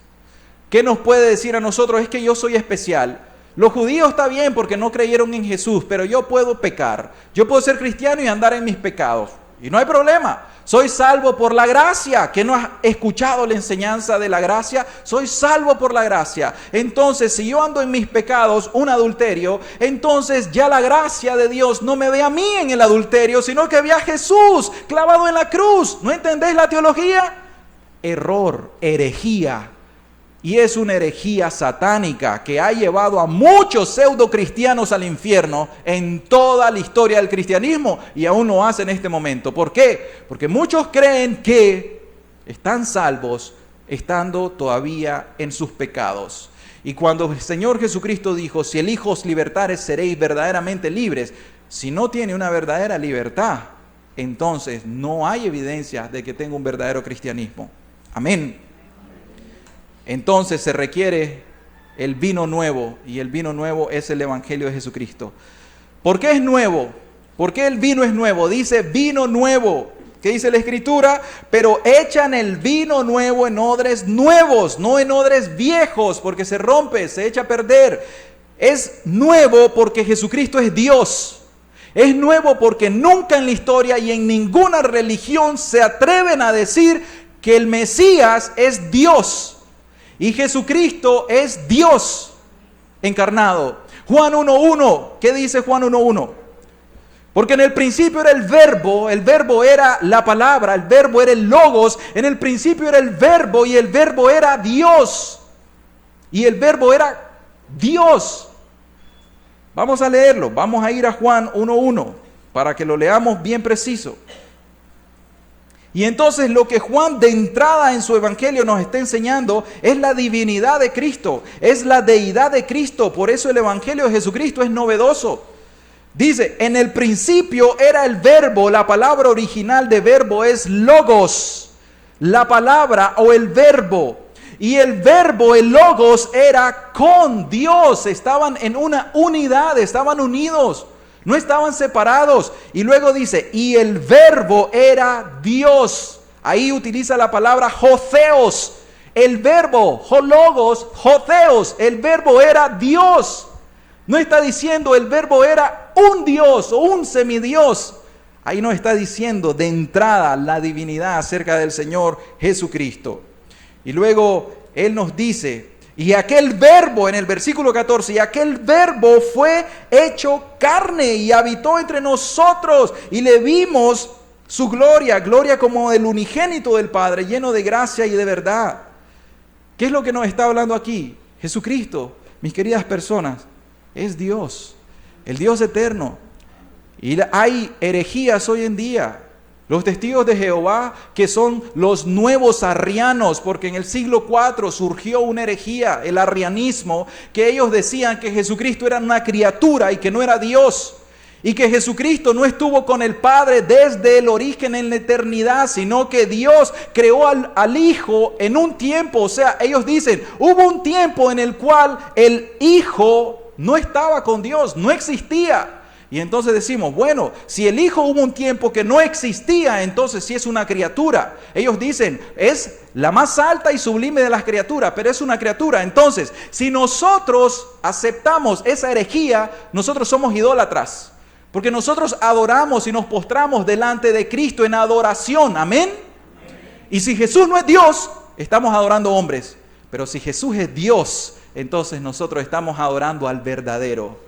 ¿Qué nos puede decir a nosotros? Es que yo soy especial. Los judíos está bien porque no creyeron en Jesús, pero yo puedo pecar. Yo puedo ser cristiano y andar en mis pecados. Y no hay problema. Soy salvo por la gracia. ¿Que no has escuchado la enseñanza de la gracia? Soy salvo por la gracia. Entonces, si yo ando en mis pecados, un adulterio, entonces ya la gracia de Dios no me ve a mí en el adulterio, sino que ve a Jesús clavado en la cruz. ¿No entendéis la teología? Error, herejía. Y es una herejía satánica que ha llevado a muchos pseudo cristianos al infierno en toda la historia del cristianismo, y aún lo hace en este momento. ¿Por qué? Porque muchos creen que están salvos estando todavía en sus pecados. Y cuando el Señor Jesucristo dijo, si el Hijo os libertare, seréis verdaderamente libres, si no tiene una verdadera libertad, entonces no hay evidencia de que tenga un verdadero cristianismo. Amén. Entonces se requiere el vino nuevo, y el vino nuevo es el Evangelio de Jesucristo. ¿Por qué es nuevo? ¿Por qué el vino es nuevo? Dice vino nuevo. ¿Qué dice la Escritura? Pero echan el vino nuevo en odres nuevos, no en odres viejos, porque se rompe, se echa a perder. Es nuevo porque Jesucristo es Dios. Es nuevo porque nunca en la historia y en ninguna religión se atreven a decir que el Mesías es Dios. Y Jesucristo es Dios encarnado. Juan 1.1, ¿qué dice Juan 1.1? Porque en el principio era el verbo era la palabra, el verbo era el logos, en el principio era el verbo y el verbo era Dios. Y el verbo era Dios. Vamos a leerlo, vamos a ir a Juan 1.1 para que lo leamos bien preciso. Y entonces lo que Juan de entrada en su evangelio nos está enseñando es la divinidad de Cristo, es la deidad de Cristo. Por eso el evangelio de Jesucristo es novedoso. Dice, en el principio era el verbo, la palabra original de verbo es logos, la palabra o el verbo. Y el verbo, el logos, era con Dios, estaban en una unidad, estaban unidos. No estaban separados. Y luego dice, y el verbo era Dios. Ahí utiliza la palabra jotheos. El verbo, hologos, jotheos. El verbo era Dios. No está diciendo el verbo era un Dios o un semidios. Ahí no está diciendo de entrada la divinidad acerca del Señor Jesucristo. Y luego Él nos dice, y aquel verbo, en el versículo 14, y aquel verbo fue hecho carne y habitó entre nosotros y le vimos su gloria, gloria como del unigénito del Padre, lleno de gracia y de verdad. ¿Qué es lo que nos está hablando aquí? Jesucristo, mis queridas personas, es Dios, el Dios eterno. Y hay herejías hoy en día. Los testigos de Jehová, que son los nuevos arrianos, porque en el siglo IV surgió una herejía, el arrianismo, que ellos decían que Jesucristo era una criatura y que no era Dios. y que Jesucristo no estuvo con el Padre desde el origen en la eternidad, sino que Dios creó al Hijo en un tiempo. O sea, ellos dicen, hubo un tiempo en el cual el Hijo no estaba con Dios, no existía. Y entonces decimos, bueno, si el Hijo hubo un tiempo que no existía, entonces sí es una criatura. Ellos dicen, es la más alta y sublime de las criaturas, pero es una criatura. Entonces, si nosotros aceptamos esa herejía, nosotros somos idólatras. Porque nosotros adoramos y nos postramos delante de Cristo en adoración. Amén. Y si Jesús no es Dios, estamos adorando hombres. Pero si Jesús es Dios, entonces nosotros estamos adorando al verdadero.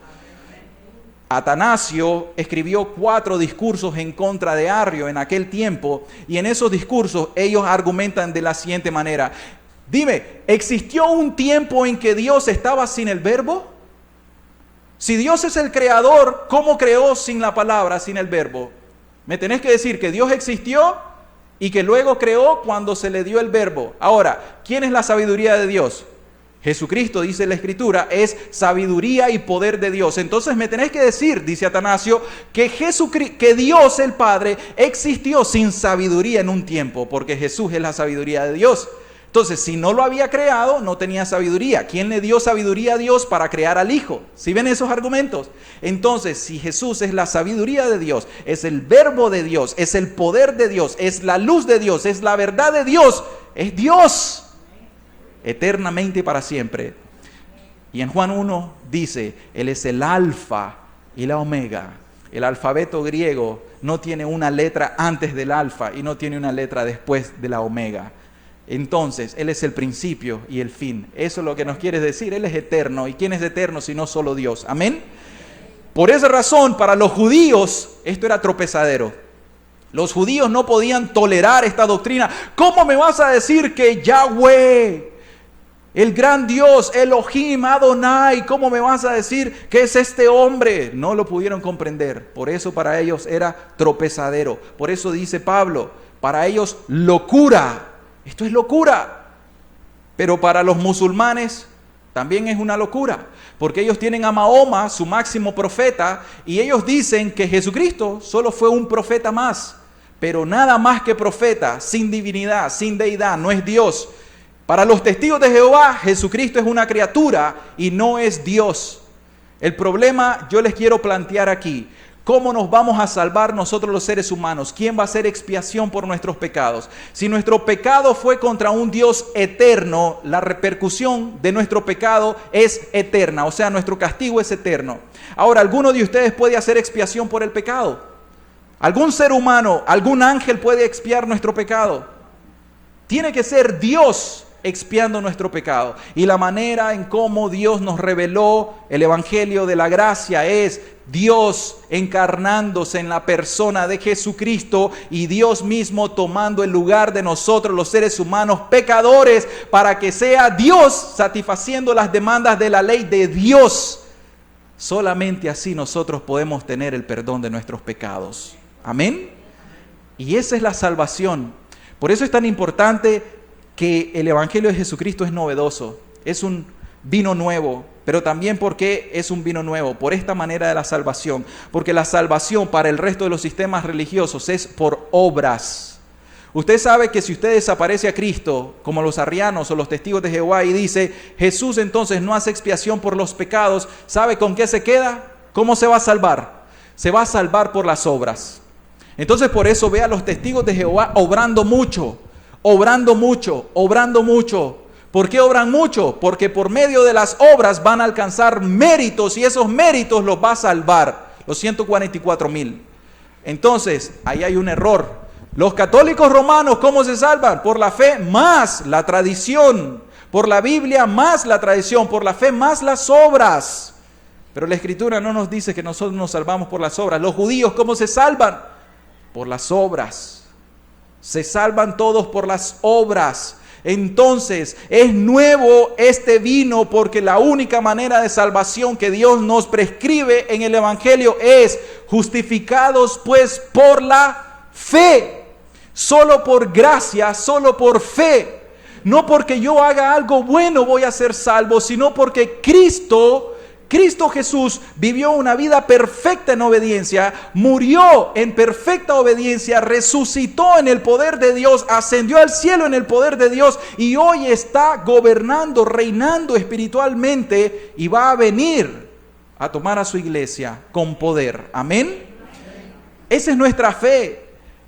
Atanasio escribió 4 discursos en contra de Arrio en aquel tiempo, y en esos discursos ellos argumentan de la siguiente manera. Dime, ¿existió un tiempo en que Dios estaba sin el verbo? Si Dios es el creador, ¿cómo creó sin la palabra, sin el verbo? Me tenés que decir que Dios existió y que luego creó cuando se le dio el verbo. Ahora, ¿quién es la sabiduría de Dios? Jesucristo, dice la Escritura, es sabiduría y poder de Dios. Entonces me tenés que decir, dice Atanasio, que Dios el Padre existió sin sabiduría en un tiempo, porque Jesús es la sabiduría de Dios. Entonces, si no lo había creado, no tenía sabiduría. ¿Quién le dio sabiduría a Dios para crear al Hijo? ¿Sí ven esos argumentos? Entonces, si Jesús es la sabiduría de Dios, es el verbo de Dios, es el poder de Dios, es la luz de Dios, es la verdad de Dios, es Dios eternamente y para siempre. Y en Juan 1 dice, Él es el alfa y la omega. El alfabeto griego no tiene una letra antes del alfa y no tiene una letra después de la omega. Entonces, Él es el principio y el fin. Eso es lo que nos quiere decir. Él es eterno. ¿Y quién es eterno si no solo Dios? Amén. Por esa razón, para los judíos, esto era tropezadero. Los judíos no podían tolerar esta doctrina. ¿Cómo me vas a decir que Yahweh, el gran Dios, Elohim, Adonai, cómo me vas a decir que es este hombre? No lo pudieron comprender. Por eso para ellos era tropezadero. Por eso dice Pablo, para ellos locura. Esto es locura. Pero para los musulmanes también es una locura. Porque ellos tienen a Mahoma, su máximo profeta, y ellos dicen que Jesucristo solo fue un profeta más. Pero nada más que profeta, sin divinidad, sin deidad, no es Dios. Para los testigos de Jehová, Jesucristo es una criatura y no es Dios. El problema yo les quiero plantear aquí. ¿Cómo nos vamos a salvar nosotros los seres humanos? ¿Quién va a hacer expiación por nuestros pecados? Si nuestro pecado fue contra un Dios eterno, la repercusión de nuestro pecado es eterna. O sea, nuestro castigo es eterno. Ahora, ¿alguno de ustedes puede hacer expiación por el pecado? ¿Algún ser humano, algún ángel puede expiar nuestro pecado? Tiene que ser Dios expiando nuestro pecado. Y la manera en cómo Dios nos reveló el evangelio de la gracia es Dios encarnándose en la persona de Jesucristo y Dios mismo tomando el lugar de nosotros los seres humanos pecadores para que sea Dios satisfaciendo las demandas de la ley de Dios. Solamente así nosotros podemos tener el perdón de nuestros pecados. Amén. Y esa es la salvación. Por eso es tan importante que el evangelio de Jesucristo es novedoso. Es un vino nuevo. Pero también porque es un vino nuevo, por esta manera de la salvación. Porque la salvación para el resto de los sistemas religiosos es por obras. Usted sabe que si usted desaparece a Cristo, como los arrianos o los testigos de Jehová, y dice, Jesús entonces no hace expiación por los pecados, ¿sabe con qué se queda? ¿Cómo se va a salvar? Se va a salvar por las obras. Entonces por eso ve a los testigos de Jehová obrando mucho, obrando mucho, obrando mucho. ¿Por qué obran mucho? Porque por medio de las obras van a alcanzar méritos y esos méritos los va a salvar. Los 144,000. Entonces, ahí hay un error. Los católicos romanos, ¿cómo se salvan? Por la fe más la tradición. Por la Biblia más la tradición. Por la fe más las obras. Pero la Escritura no nos dice que nosotros nos salvamos por las obras. Los judíos, ¿cómo se salvan? Por las obras. Se salvan todos por las obras. Entonces es nuevo este vino porque la única manera de salvación que Dios nos prescribe en el evangelio es justificados pues por la fe, solo por gracia, solo por fe. No porque yo haga algo bueno voy a ser salvo, sino porque Cristo Cristo Jesús vivió una vida perfecta en obediencia, murió en perfecta obediencia, resucitó en el poder de Dios, ascendió al cielo en el poder de Dios y hoy está gobernando, reinando espiritualmente y va a venir a tomar a su iglesia con poder. Amén. Esa es nuestra fe.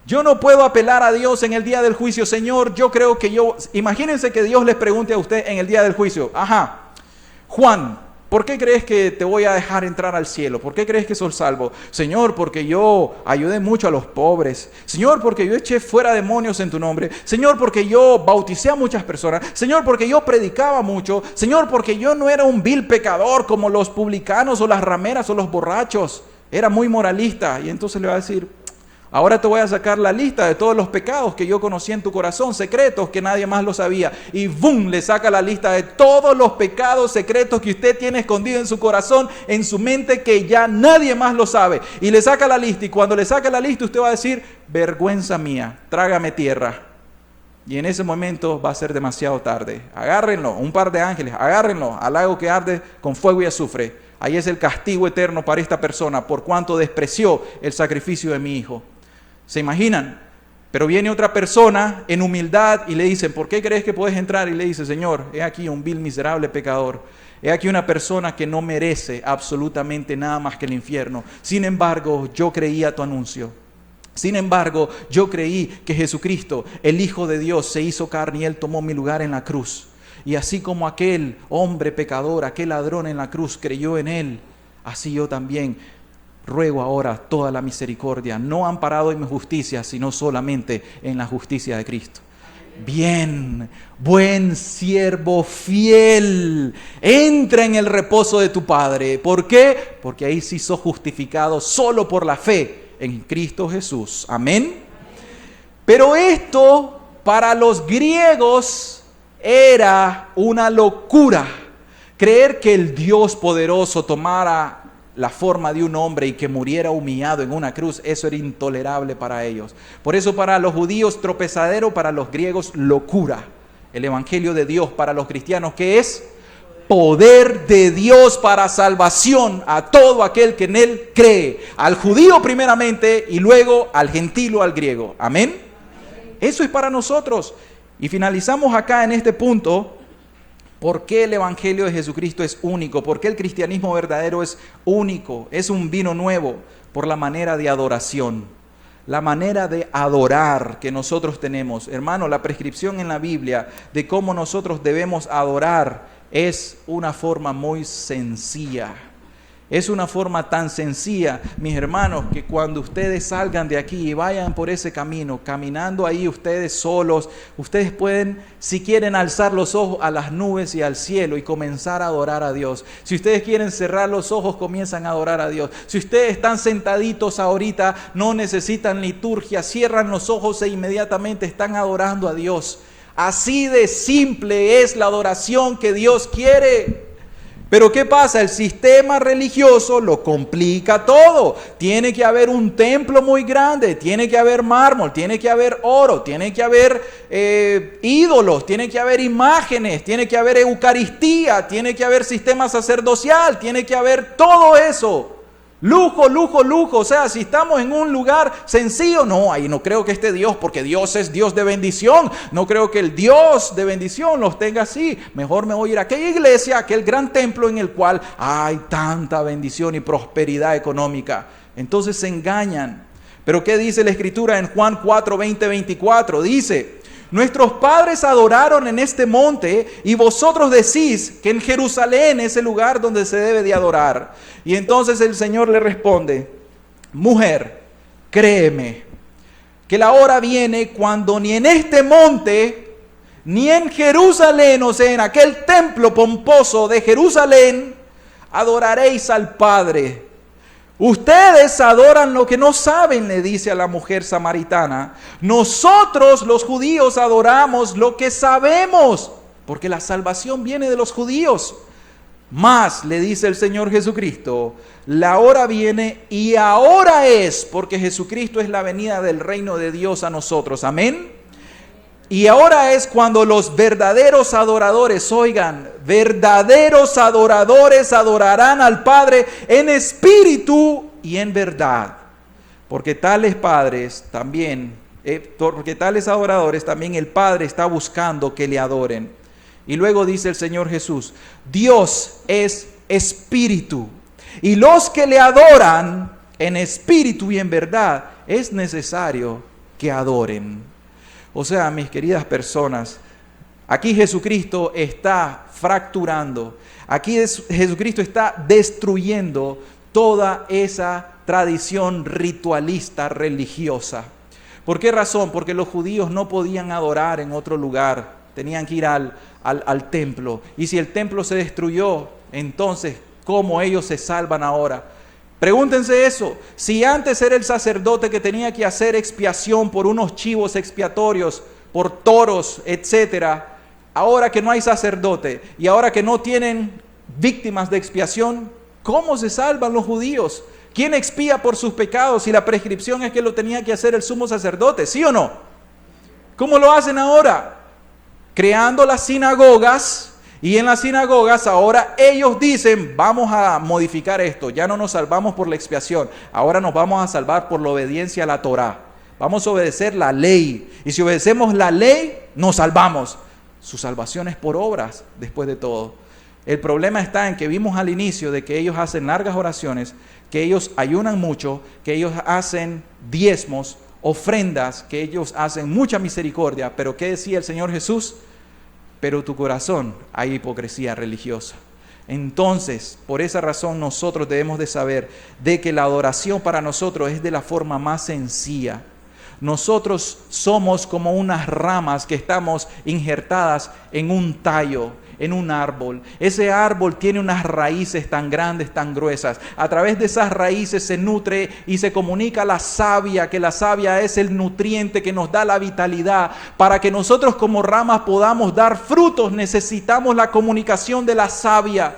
Yo no puedo apelar a Dios en el día del juicio. Señor, yo creo que imagínense que Dios les pregunte a usted en el día del juicio. Juan, ¿por qué crees que te voy a dejar entrar al cielo? ¿Por qué crees que soy salvo? Señor, porque yo ayudé mucho a los pobres. Señor, porque yo eché fuera demonios en tu nombre. Señor, porque yo bauticé a muchas personas. Señor, porque yo predicaba mucho. Señor, porque yo no era un vil pecador como los publicanos o las rameras o los borrachos. Era muy moralista. Y entonces le va a decir, ahora te voy a sacar la lista de todos los pecados que yo conocí en tu corazón, secretos que nadie más lo sabía. Y ¡bum! Le saca la lista de todos los pecados secretos que usted tiene escondido en su corazón, en su mente, que ya nadie más lo sabe. Y le saca la lista. Y cuando le saca la lista, usted va a decir, vergüenza mía, trágame tierra. Y en ese momento va a ser demasiado tarde. Agárrenlo, un par de ángeles, agárrenlo al lago que arde con fuego y azufre. Ahí es el castigo eterno para esta persona por cuanto despreció el sacrificio de mi hijo. ¿Se imaginan? Pero viene otra persona en humildad y le dicen, ¿por qué crees que puedes entrar? Y le dice, Señor, he aquí un vil miserable pecador. He aquí una persona que no merece absolutamente nada más que el infierno. Sin embargo, yo creía tu anuncio. Sin embargo, yo creí que Jesucristo, el Hijo de Dios, se hizo carne y Él tomó mi lugar en la cruz. Y así como aquel hombre pecador, aquel ladrón en la cruz creyó en Él, así yo también ruego ahora toda la misericordia, no amparado en mi justicia, sino solamente en la justicia de Cristo. Bien, buen siervo fiel, entra en el reposo de tu Padre. ¿Por qué? Porque ahí sí sos justificado solo por la fe en Cristo Jesús. Amén. Pero esto para los griegos era una locura. Creer que el Dios poderoso tomara la forma de un hombre y que muriera humillado en una cruz, eso era intolerable para ellos. Por eso para los judíos tropezadero, para los griegos locura. El evangelio de Dios para los cristianos, ¿qué es? Poder de Dios para salvación a todo aquel que en Él cree. Al judío primeramente y luego al gentil o al griego. Amén. Eso es para nosotros. Y finalizamos acá en este punto. ¿Por qué el Evangelio de Jesucristo es único? ¿Por qué el cristianismo verdadero es único? Es un vino nuevo por la manera de adoración. La manera de adorar que nosotros tenemos. Hermano, la prescripción en la Biblia de cómo nosotros debemos adorar es una forma muy sencilla. Es una forma tan sencilla, mis hermanos, que cuando ustedes salgan de aquí y vayan por ese camino, caminando ahí ustedes solos, ustedes pueden, si quieren, alzar los ojos a las nubes y al cielo y comenzar a adorar a Dios. Si ustedes quieren cerrar los ojos, comienzan a adorar a Dios. Si ustedes están sentaditos ahorita, no necesitan liturgia, cierran los ojos e inmediatamente están adorando a Dios. Así de simple es la adoración que Dios quiere. Pero ¿qué pasa? El sistema religioso lo complica todo. Tiene que haber un templo muy grande, tiene que haber mármol, tiene que haber oro, tiene que haber ídolos, tiene que haber imágenes, tiene que haber eucaristía, tiene que haber sistema sacerdotal, tiene que haber todo eso. Lujo, lujo, lujo. O sea, si estamos en un lugar sencillo, no, ahí no creo que esté Dios, porque Dios es Dios de bendición. No creo que el Dios de bendición los tenga así. Mejor me voy a ir a aquella iglesia, a aquel gran templo en el cual hay tanta bendición y prosperidad económica. Entonces se engañan. Pero ¿qué dice la Escritura en Juan 4, 20, 24? Dice: nuestros padres adoraron en este monte y vosotros decís que en Jerusalén es el lugar donde se debe de adorar. Y entonces el Señor le responde: mujer, créeme que la hora viene cuando ni en este monte, ni en Jerusalén, o sea, en aquel templo pomposo de Jerusalén, adoraréis al Padre. Ustedes adoran lo que no saben, le dice a la mujer samaritana. Nosotros los judíos adoramos lo que sabemos, porque la salvación viene de los judíos. Mas, le dice el Señor Jesucristo, la hora viene y ahora es, porque Jesucristo es la venida del reino de Dios a nosotros. Amén. Y ahora es cuando los verdaderos adoradores, oigan, verdaderos adoradores adorarán al Padre en espíritu y en verdad. Porque tales padres también, porque tales adoradores también el Padre está buscando que le adoren. Y luego dice el Señor Jesús, Dios es espíritu. Y los que le adoran en espíritu y en verdad, es necesario que adoren. O sea, mis queridas personas, aquí Jesucristo está fracturando, aquí Jesucristo está destruyendo toda esa tradición ritualista religiosa. ¿Por qué razón? Porque los judíos no podían adorar en otro lugar, tenían que ir al templo. Y si el templo se destruyó, entonces, ¿cómo ellos se salvan ahora? Pregúntense eso. Si antes era el sacerdote que tenía que hacer expiación por unos chivos expiatorios, por toros, etcétera, ahora que no hay sacerdote y ahora que no tienen víctimas de expiación, ¿cómo se salvan los judíos? ¿Quién expía por sus pecados si la prescripción es que lo tenía que hacer el sumo sacerdote? ¿Sí o no? ¿Cómo lo hacen ahora? Creando las sinagogas. Y en las sinagogas ahora ellos dicen, vamos a modificar esto, ya no nos salvamos por la expiación, ahora nos vamos a salvar por la obediencia a la Torá. Vamos a obedecer la ley, y si obedecemos la ley, nos salvamos. Su salvación es por obras, después de todo. El problema está en que vimos al inicio de que ellos hacen largas oraciones, que ellos ayunan mucho, que ellos hacen diezmos, ofrendas, que ellos hacen mucha misericordia, pero ¿qué decía el Señor Jesús? Pero tu corazón hay hipocresía religiosa. Entonces, por esa razón nosotros debemos de saber de que la adoración para nosotros es de la forma más sencilla. Nosotros somos como unas ramas que estamos injertadas en un tallo, en un árbol. Ese árbol tiene unas raíces tan grandes, tan gruesas. A través de esas raíces se nutre y se comunica la savia, que la savia es el nutriente que nos da la vitalidad. Para que nosotros como ramas podamos dar frutos, necesitamos la comunicación de la savia.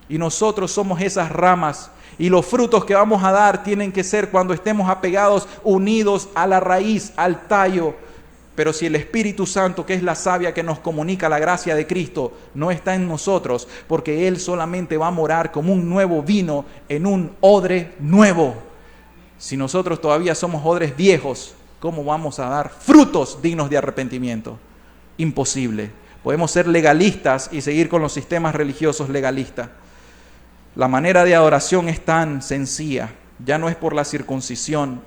Y nosotros somos esas ramas. Y los frutos que vamos a dar tienen que ser cuando estemos apegados, unidos a la raíz, al tallo. Pero si el Espíritu Santo, que es la savia que nos comunica la gracia de Cristo, no está en nosotros, porque Él solamente va a morar como un nuevo vino en un odre nuevo. Si nosotros todavía somos odres viejos, ¿cómo vamos a dar frutos dignos de arrepentimiento? Imposible. Podemos ser legalistas y seguir con los sistemas religiosos legalistas. La manera de adoración es tan sencilla, ya no es por la circuncisión.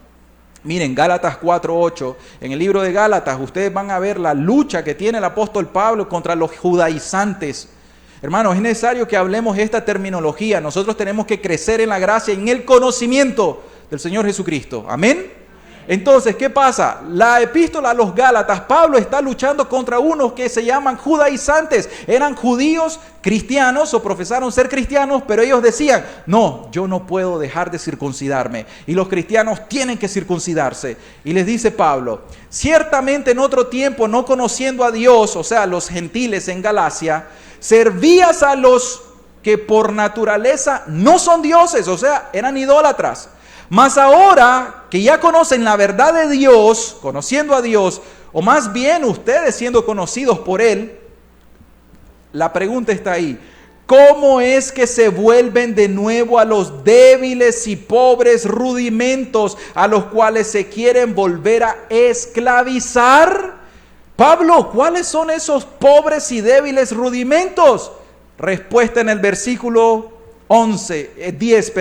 Miren, Gálatas 4:8, en el libro de Gálatas ustedes van a ver la lucha que tiene el apóstol Pablo contra los judaizantes. Hermanos, es necesario que hablemos esta terminología. Nosotros tenemos que crecer en la gracia, en el conocimiento del Señor Jesucristo. Amén. Entonces, ¿qué pasa? La epístola a los Gálatas, Pablo está luchando contra unos que se llaman judaizantes. Eran judíos cristianos o profesaron ser cristianos, pero ellos decían, no, yo no puedo dejar de circuncidarme. Y los cristianos tienen que circuncidarse. Y les dice Pablo, ciertamente en otro tiempo, no conociendo a Dios, o sea, los gentiles en Galacia, servías a los que por naturaleza no son dioses, o sea, eran idólatras. Mas ahora que ya conocen la verdad de Dios, conociendo a Dios, o más bien ustedes siendo conocidos por Él, la pregunta está ahí. ¿Cómo es que se vuelven de nuevo a los débiles y pobres rudimentos a los cuales se quieren volver a esclavizar? Pablo, ¿cuáles son esos pobres y débiles rudimentos? Respuesta en el versículo 10.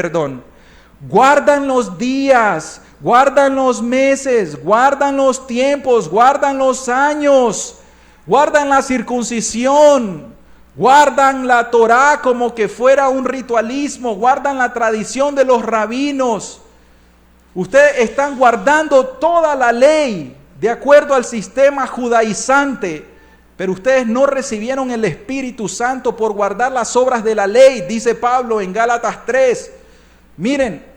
Guardan los días, guardan los meses, guardan los tiempos, guardan los años, guardan la circuncisión, guardan la Torá como que fuera un ritualismo, guardan la tradición de los rabinos. Ustedes están guardando toda la ley de acuerdo al sistema judaizante, pero ustedes no recibieron el Espíritu Santo por guardar las obras de la ley, dice Pablo en Gálatas 3. Miren,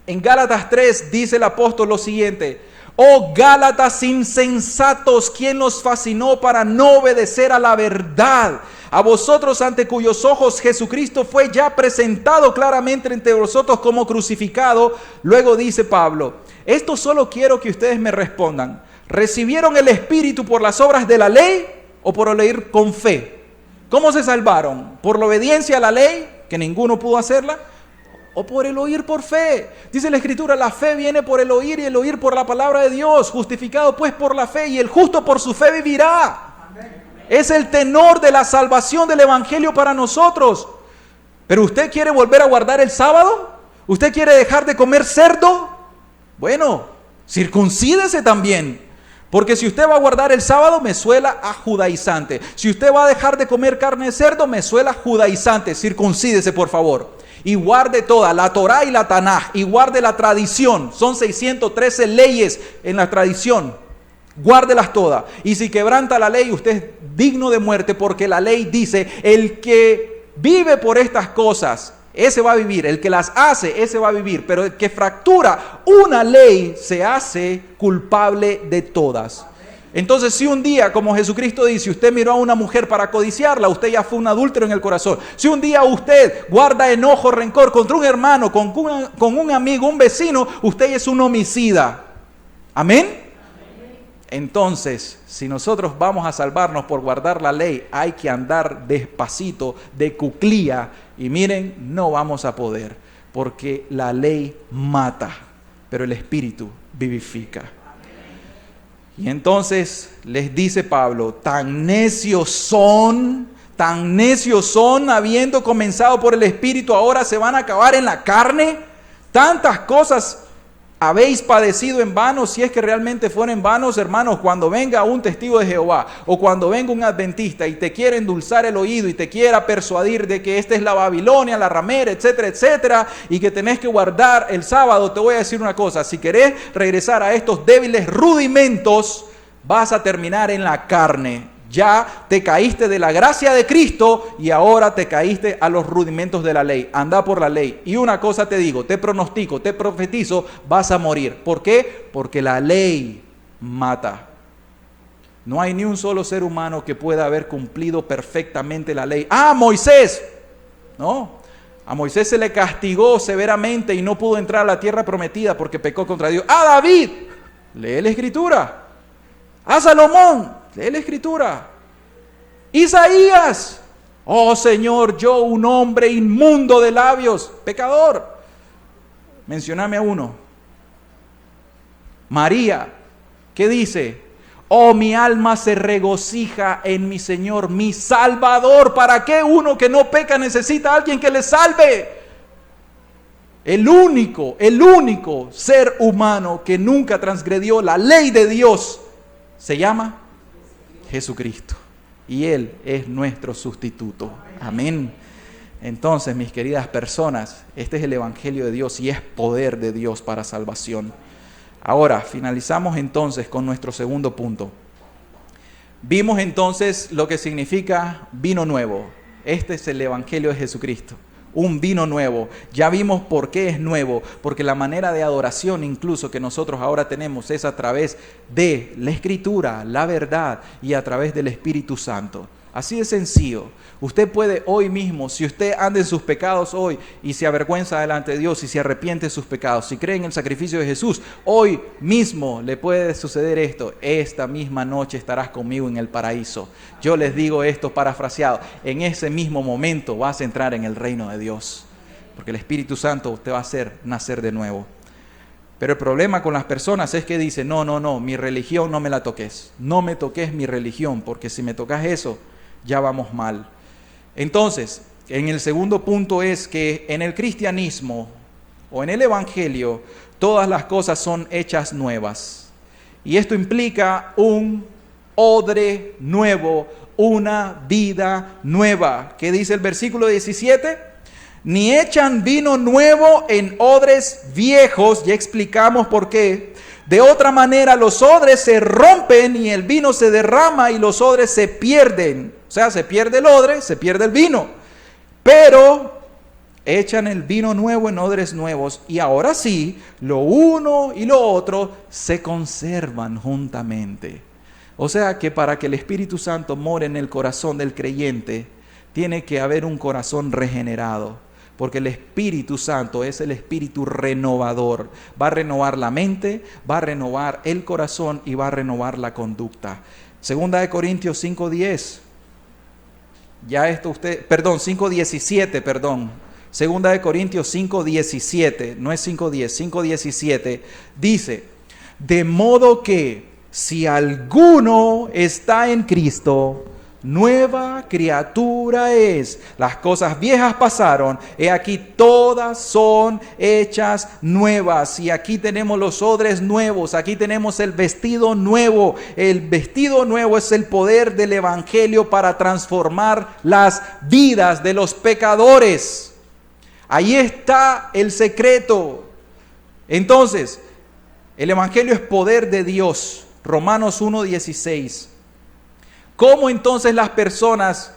en Gálatas 3 dice el apóstol lo siguiente: oh Gálatas insensatos, ¿quién los fascinó para no obedecer a la verdad? A vosotros ante cuyos ojos Jesucristo fue ya presentado claramente entre vosotros como crucificado. Luego dice Pablo, esto solo quiero que ustedes me respondan. ¿Recibieron el Espíritu por las obras de la ley o por oír con fe? ¿Cómo se salvaron? ¿Por la obediencia a la ley, que ninguno pudo hacerla? ¿O por el oír por fe? Dice la Escritura, la fe viene por el oír y el oír por la palabra de Dios. Justificado pues por la fe, y el justo por su fe vivirá. Es el tenor de la salvación del Evangelio para nosotros. ¿Pero usted quiere volver a guardar el sábado? ¿Usted quiere dejar de comer cerdo? Bueno, circuncídese también. Porque si usted va a guardar el sábado, me suena a judaizante. Si usted va a dejar de comer carne de cerdo, me suena a judaizante. Circuncídese, por favor. Y guarde toda, la Torá y la Tanaj, y guarde la tradición. Son 613 leyes en la tradición. Guárdelas todas. Y si quebranta la ley, usted es digno de muerte, porque la ley dice, el que vive por estas cosas, ese va a vivir. El que las hace, ese va a vivir. Pero el que fractura una ley, se hace culpable de todas. Entonces, si un día, como Jesucristo dice, usted miró a una mujer para codiciarla, usted ya fue un adúltero en el corazón. Si un día usted guarda enojo, rencor contra un hermano, con un amigo, un vecino, usted es un homicida. ¿Amén? Entonces, si nosotros vamos a salvarnos por guardar la ley, hay que andar despacito, de cuclía. Y miren, no vamos a poder, porque la ley mata, pero el Espíritu vivifica. Y entonces les dice Pablo, tan necios son, habiendo comenzado por el Espíritu, ahora se van a acabar en la carne. Tantas cosas habéis padecido en vano, si es que realmente fueron en vanos, hermanos. Cuando venga un testigo de Jehová o cuando venga un adventista y te quiera endulzar el oído y te quiera persuadir de que esta es la Babilonia, la ramera, etcétera, etcétera, y que tenés que guardar el sábado, te voy a decir una cosa: si querés regresar a estos débiles rudimentos, vas a terminar en la carne. Ya te caíste de la gracia de Cristo y ahora te caíste a los rudimentos de la ley. Anda por la ley. Y una cosa te digo, te pronostico, te profetizo, vas a morir. ¿Por qué? Porque la ley mata. No hay ni un solo ser humano que pueda haber cumplido perfectamente la ley. ¡Ah, Moisés! No. A Moisés se le castigó severamente y no pudo entrar a la tierra prometida porque pecó contra Dios. ¡A David! Lee la Escritura. ¡A Salomón! Lee la Escritura. Isaías: oh Señor, yo, un hombre inmundo de labios, pecador. Mencióname a uno. María, ¿qué dice? Oh, mi alma se regocija en mi Señor, mi Salvador. ¿Para qué uno que no peca necesita a alguien que le salve? El único ser humano que nunca transgredió la ley de Dios se llama Jesucristo. Y Él es nuestro sustituto. Amén. Entonces, mis queridas personas, este es el Evangelio de Dios y es poder de Dios para salvación. Ahora, finalizamos entonces con nuestro segundo punto. Vimos entonces lo que significa vino nuevo. Este es el Evangelio de Jesucristo. Un vino nuevo. Ya vimos por qué es nuevo, porque la manera de adoración incluso que nosotros ahora tenemos es a través de la Escritura, la verdad, y a través del Espíritu Santo. Así de sencillo. Usted puede hoy mismo, si usted anda en sus pecados hoy y se avergüenza delante de Dios y se arrepiente de sus pecados, si cree en el sacrificio de Jesús, hoy mismo le puede suceder esto: esta misma noche estarás conmigo en el paraíso. Yo les digo esto parafraseado: en ese mismo momento vas a entrar en el reino de Dios, porque el Espíritu Santo te va a hacer nacer de nuevo. Pero el problema con las personas es que dicen: no, mi religión no me la toques, no me toques mi religión, porque si me tocas eso, ya vamos mal. Entonces, en el segundo punto es que en el cristianismo o en el evangelio, todas las cosas son hechas nuevas. Y esto implica un odre nuevo, una vida nueva. ¿Qué dice el versículo 17? Ni echan vino nuevo en odres viejos. Ya explicamos por qué. De otra manera, los odres se rompen y el vino se derrama y los odres se pierden. O sea, se pierde el odre, se pierde el vino. Pero echan el vino nuevo en odres nuevos y ahora sí, lo uno y lo otro se conservan juntamente. O sea que para que el Espíritu Santo more en el corazón del creyente, tiene que haber un corazón regenerado. porque el Espíritu Santo es el Espíritu renovador. Va a renovar la mente, va a renovar el corazón y va a renovar la conducta. Segunda de Corintios 5:10. Ya esto usted, perdón, 5:17, perdón. Segunda de Corintios 5:17, no es 5:10, 5:17, dice: de modo que si alguno está en Cristo, nueva criatura es. Las cosas viejas pasaron, he aquí todas son hechas nuevas. Y aquí tenemos los odres nuevos, aquí tenemos el vestido nuevo. El vestido nuevo es el poder del Evangelio para transformar las vidas de los pecadores. Ahí está el secreto. Entonces, el Evangelio es poder de Dios. Romanos 1:16. ¿Cómo entonces las personas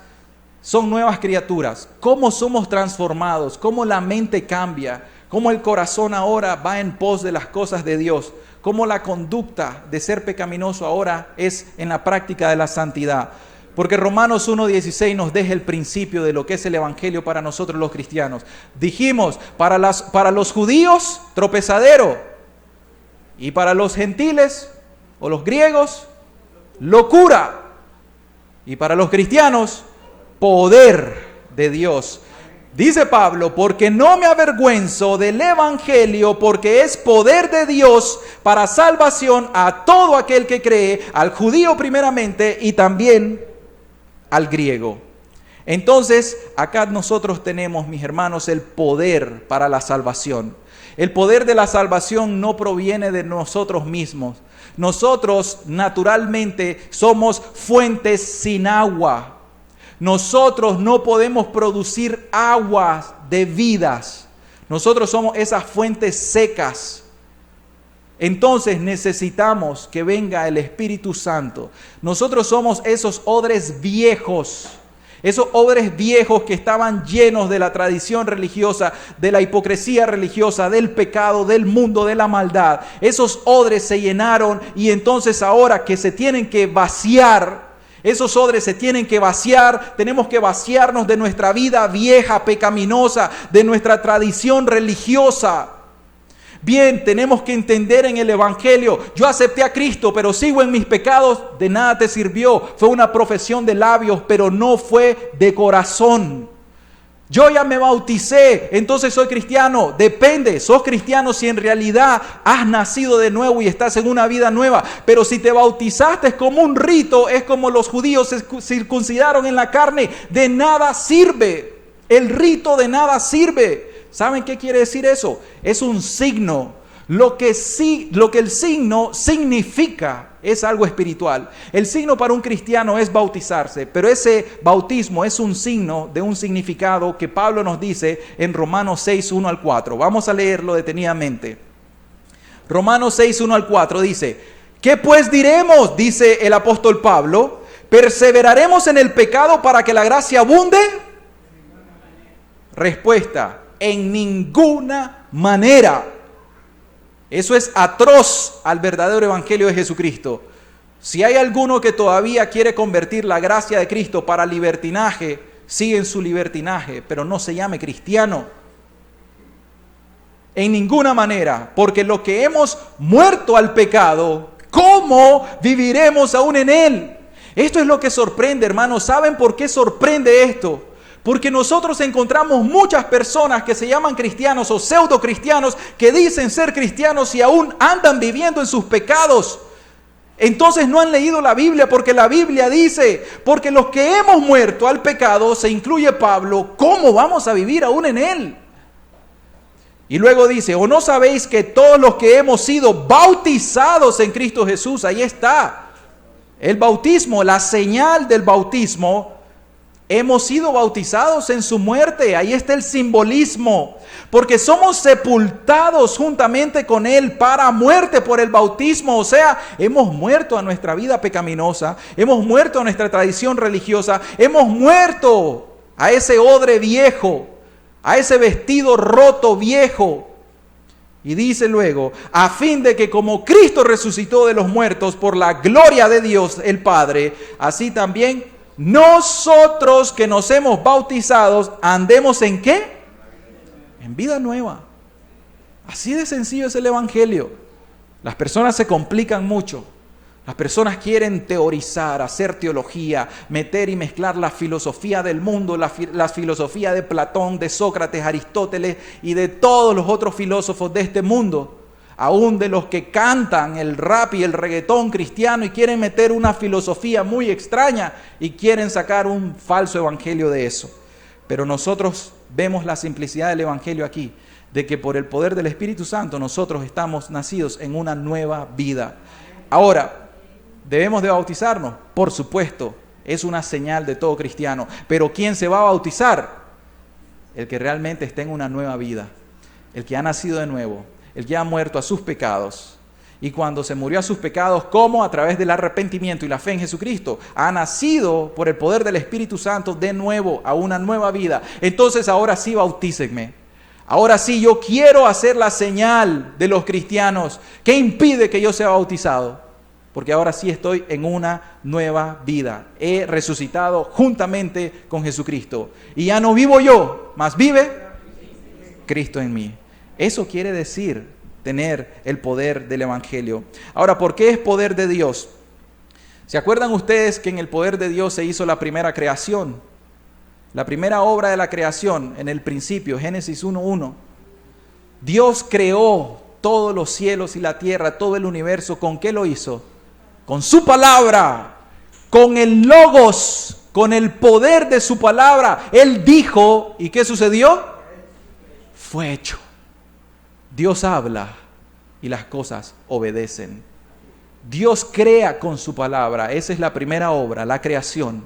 son nuevas criaturas? ¿Cómo somos transformados? ¿Cómo la mente cambia? ¿Cómo el corazón ahora va en pos de las cosas de Dios? ¿Cómo la conducta de ser pecaminoso ahora es en la práctica de la santidad? Porque Romanos 1:16 nos deja el principio de lo que es el Evangelio para nosotros los cristianos. Dijimos, para los judíos, tropezadero. Y para los gentiles o los griegos, locura. Y para los cristianos, poder de Dios. Dice Pablo, porque no me avergüenzo del Evangelio, porque es poder de Dios para salvación a todo aquel que cree, al judío primeramente y también al griego. Entonces, acá nosotros tenemos, mis hermanos, el poder para la salvación. El poder de la salvación no proviene de nosotros mismos. Nosotros naturalmente somos fuentes sin agua. Nosotros no podemos producir aguas de vidas. Nosotros somos esas fuentes secas. Entonces necesitamos que venga el Espíritu Santo. Nosotros somos esos odres viejos. Esos odres viejos que estaban llenos de la tradición religiosa, de la hipocresía religiosa, del pecado, del mundo, de la maldad. Esos odres se llenaron y entonces ahora que se tienen que vaciar, esos odres se tienen que vaciar, tenemos que vaciarnos de nuestra vida vieja, pecaminosa, de nuestra tradición religiosa. Bien, tenemos que entender en el Evangelio, yo acepté a Cristo, pero sigo en mis pecados, de nada te sirvió. Fue una profesión de labios, pero no fue de corazón. Yo ya me bauticé, entonces soy cristiano. Depende, sos cristiano si en realidad has nacido de nuevo y estás en una vida nueva. Pero si te bautizaste como un rito, es como los judíos se circuncidaron en la carne, de nada sirve. El rito de nada sirve. ¿Saben qué quiere decir eso? Es un signo. Lo que el signo significa es algo espiritual. El signo para un cristiano es bautizarse, pero ese bautismo es un signo de un significado que Pablo nos dice en Romanos 6, 1 al 4. Vamos a leerlo detenidamente. Romanos 6, 1 al 4 dice: ¿qué pues diremos? Dice el apóstol Pablo. ¿Perseveraremos en el pecado para que la gracia abunde? Respuesta: en ninguna manera. Eso es atroz al verdadero evangelio de Jesucristo. Si hay alguno que todavía quiere convertir la gracia de Cristo para libertinaje, sigue en su libertinaje, pero no se llame cristiano. En ninguna manera, porque lo que hemos muerto al pecado, ¿cómo viviremos aún en él? Esto es lo que sorprende, hermanos. ¿Saben por qué sorprende esto? Porque nosotros encontramos muchas personas que se llaman cristianos o pseudo cristianos que dicen ser cristianos y aún andan viviendo en sus pecados. Entonces no han leído la Biblia, porque la Biblia dice, porque los que hemos muerto al pecado, se incluye Pablo, ¿cómo vamos a vivir aún en él? Y luego dice: ¿o no sabéis que todos los que hemos sido bautizados en Cristo Jesús? Ahí está el bautismo, la señal del bautismo. Hemos sido bautizados en su muerte. Ahí está el simbolismo. Porque somos sepultados juntamente con él para muerte por el bautismo. O sea, hemos muerto a nuestra vida pecaminosa. Hemos muerto a nuestra tradición religiosa. Hemos muerto a ese odre viejo, a ese vestido roto viejo. Y dice luego: a fin de que como Cristo resucitó de los muertos por la gloria de Dios el Padre, así también nosotros que nos hemos bautizado, andemos ¿en qué? en vida nueva. Así de sencillo es el Evangelio. Las personas se complican mucho. Las personas quieren teorizar, hacer teología, meter y mezclar la filosofía del mundo, la filosofía de Platón, de Sócrates, Aristóteles y de todos los otros filósofos de este mundo, aún de los que cantan el rap y el reggaetón cristiano y quieren meter una filosofía muy extraña y quieren sacar un falso evangelio de eso. Pero nosotros vemos la simplicidad del evangelio aquí, de que por el poder del Espíritu Santo nosotros estamos nacidos en una nueva vida. Ahora, ¿debemos de bautizarnos? Por supuesto, es una señal de todo cristiano. Pero ¿quién se va a bautizar? El que realmente está en una nueva vida, el que ha nacido de nuevo, el que ha muerto a sus pecados. Y cuando se murió a sus pecados, ¿cómo? A través del arrepentimiento y la fe en Jesucristo. Ha nacido por el poder del Espíritu Santo de nuevo a una nueva vida. Entonces ahora sí bautícenme. Ahora sí yo quiero hacer la señal de los cristianos. ¿Qué impide que yo sea bautizado? Porque ahora sí estoy en una nueva vida. He resucitado juntamente con Jesucristo. Y ya no vivo yo, mas vive Cristo en mí. Eso quiere decir tener el poder del Evangelio. Ahora, ¿por qué es poder de Dios? ¿Se acuerdan ustedes que en el poder de Dios se hizo la primera creación? La primera obra de la creación en el principio, Génesis 1:1. Dios creó todos los cielos y la tierra, todo el universo. ¿Con qué lo hizo? Con su palabra, con el logos, con el poder de su palabra. Él dijo, ¿y qué sucedió? Fue hecho. Dios habla y las cosas obedecen. Dios crea con su palabra. Esa es la primera obra, la creación.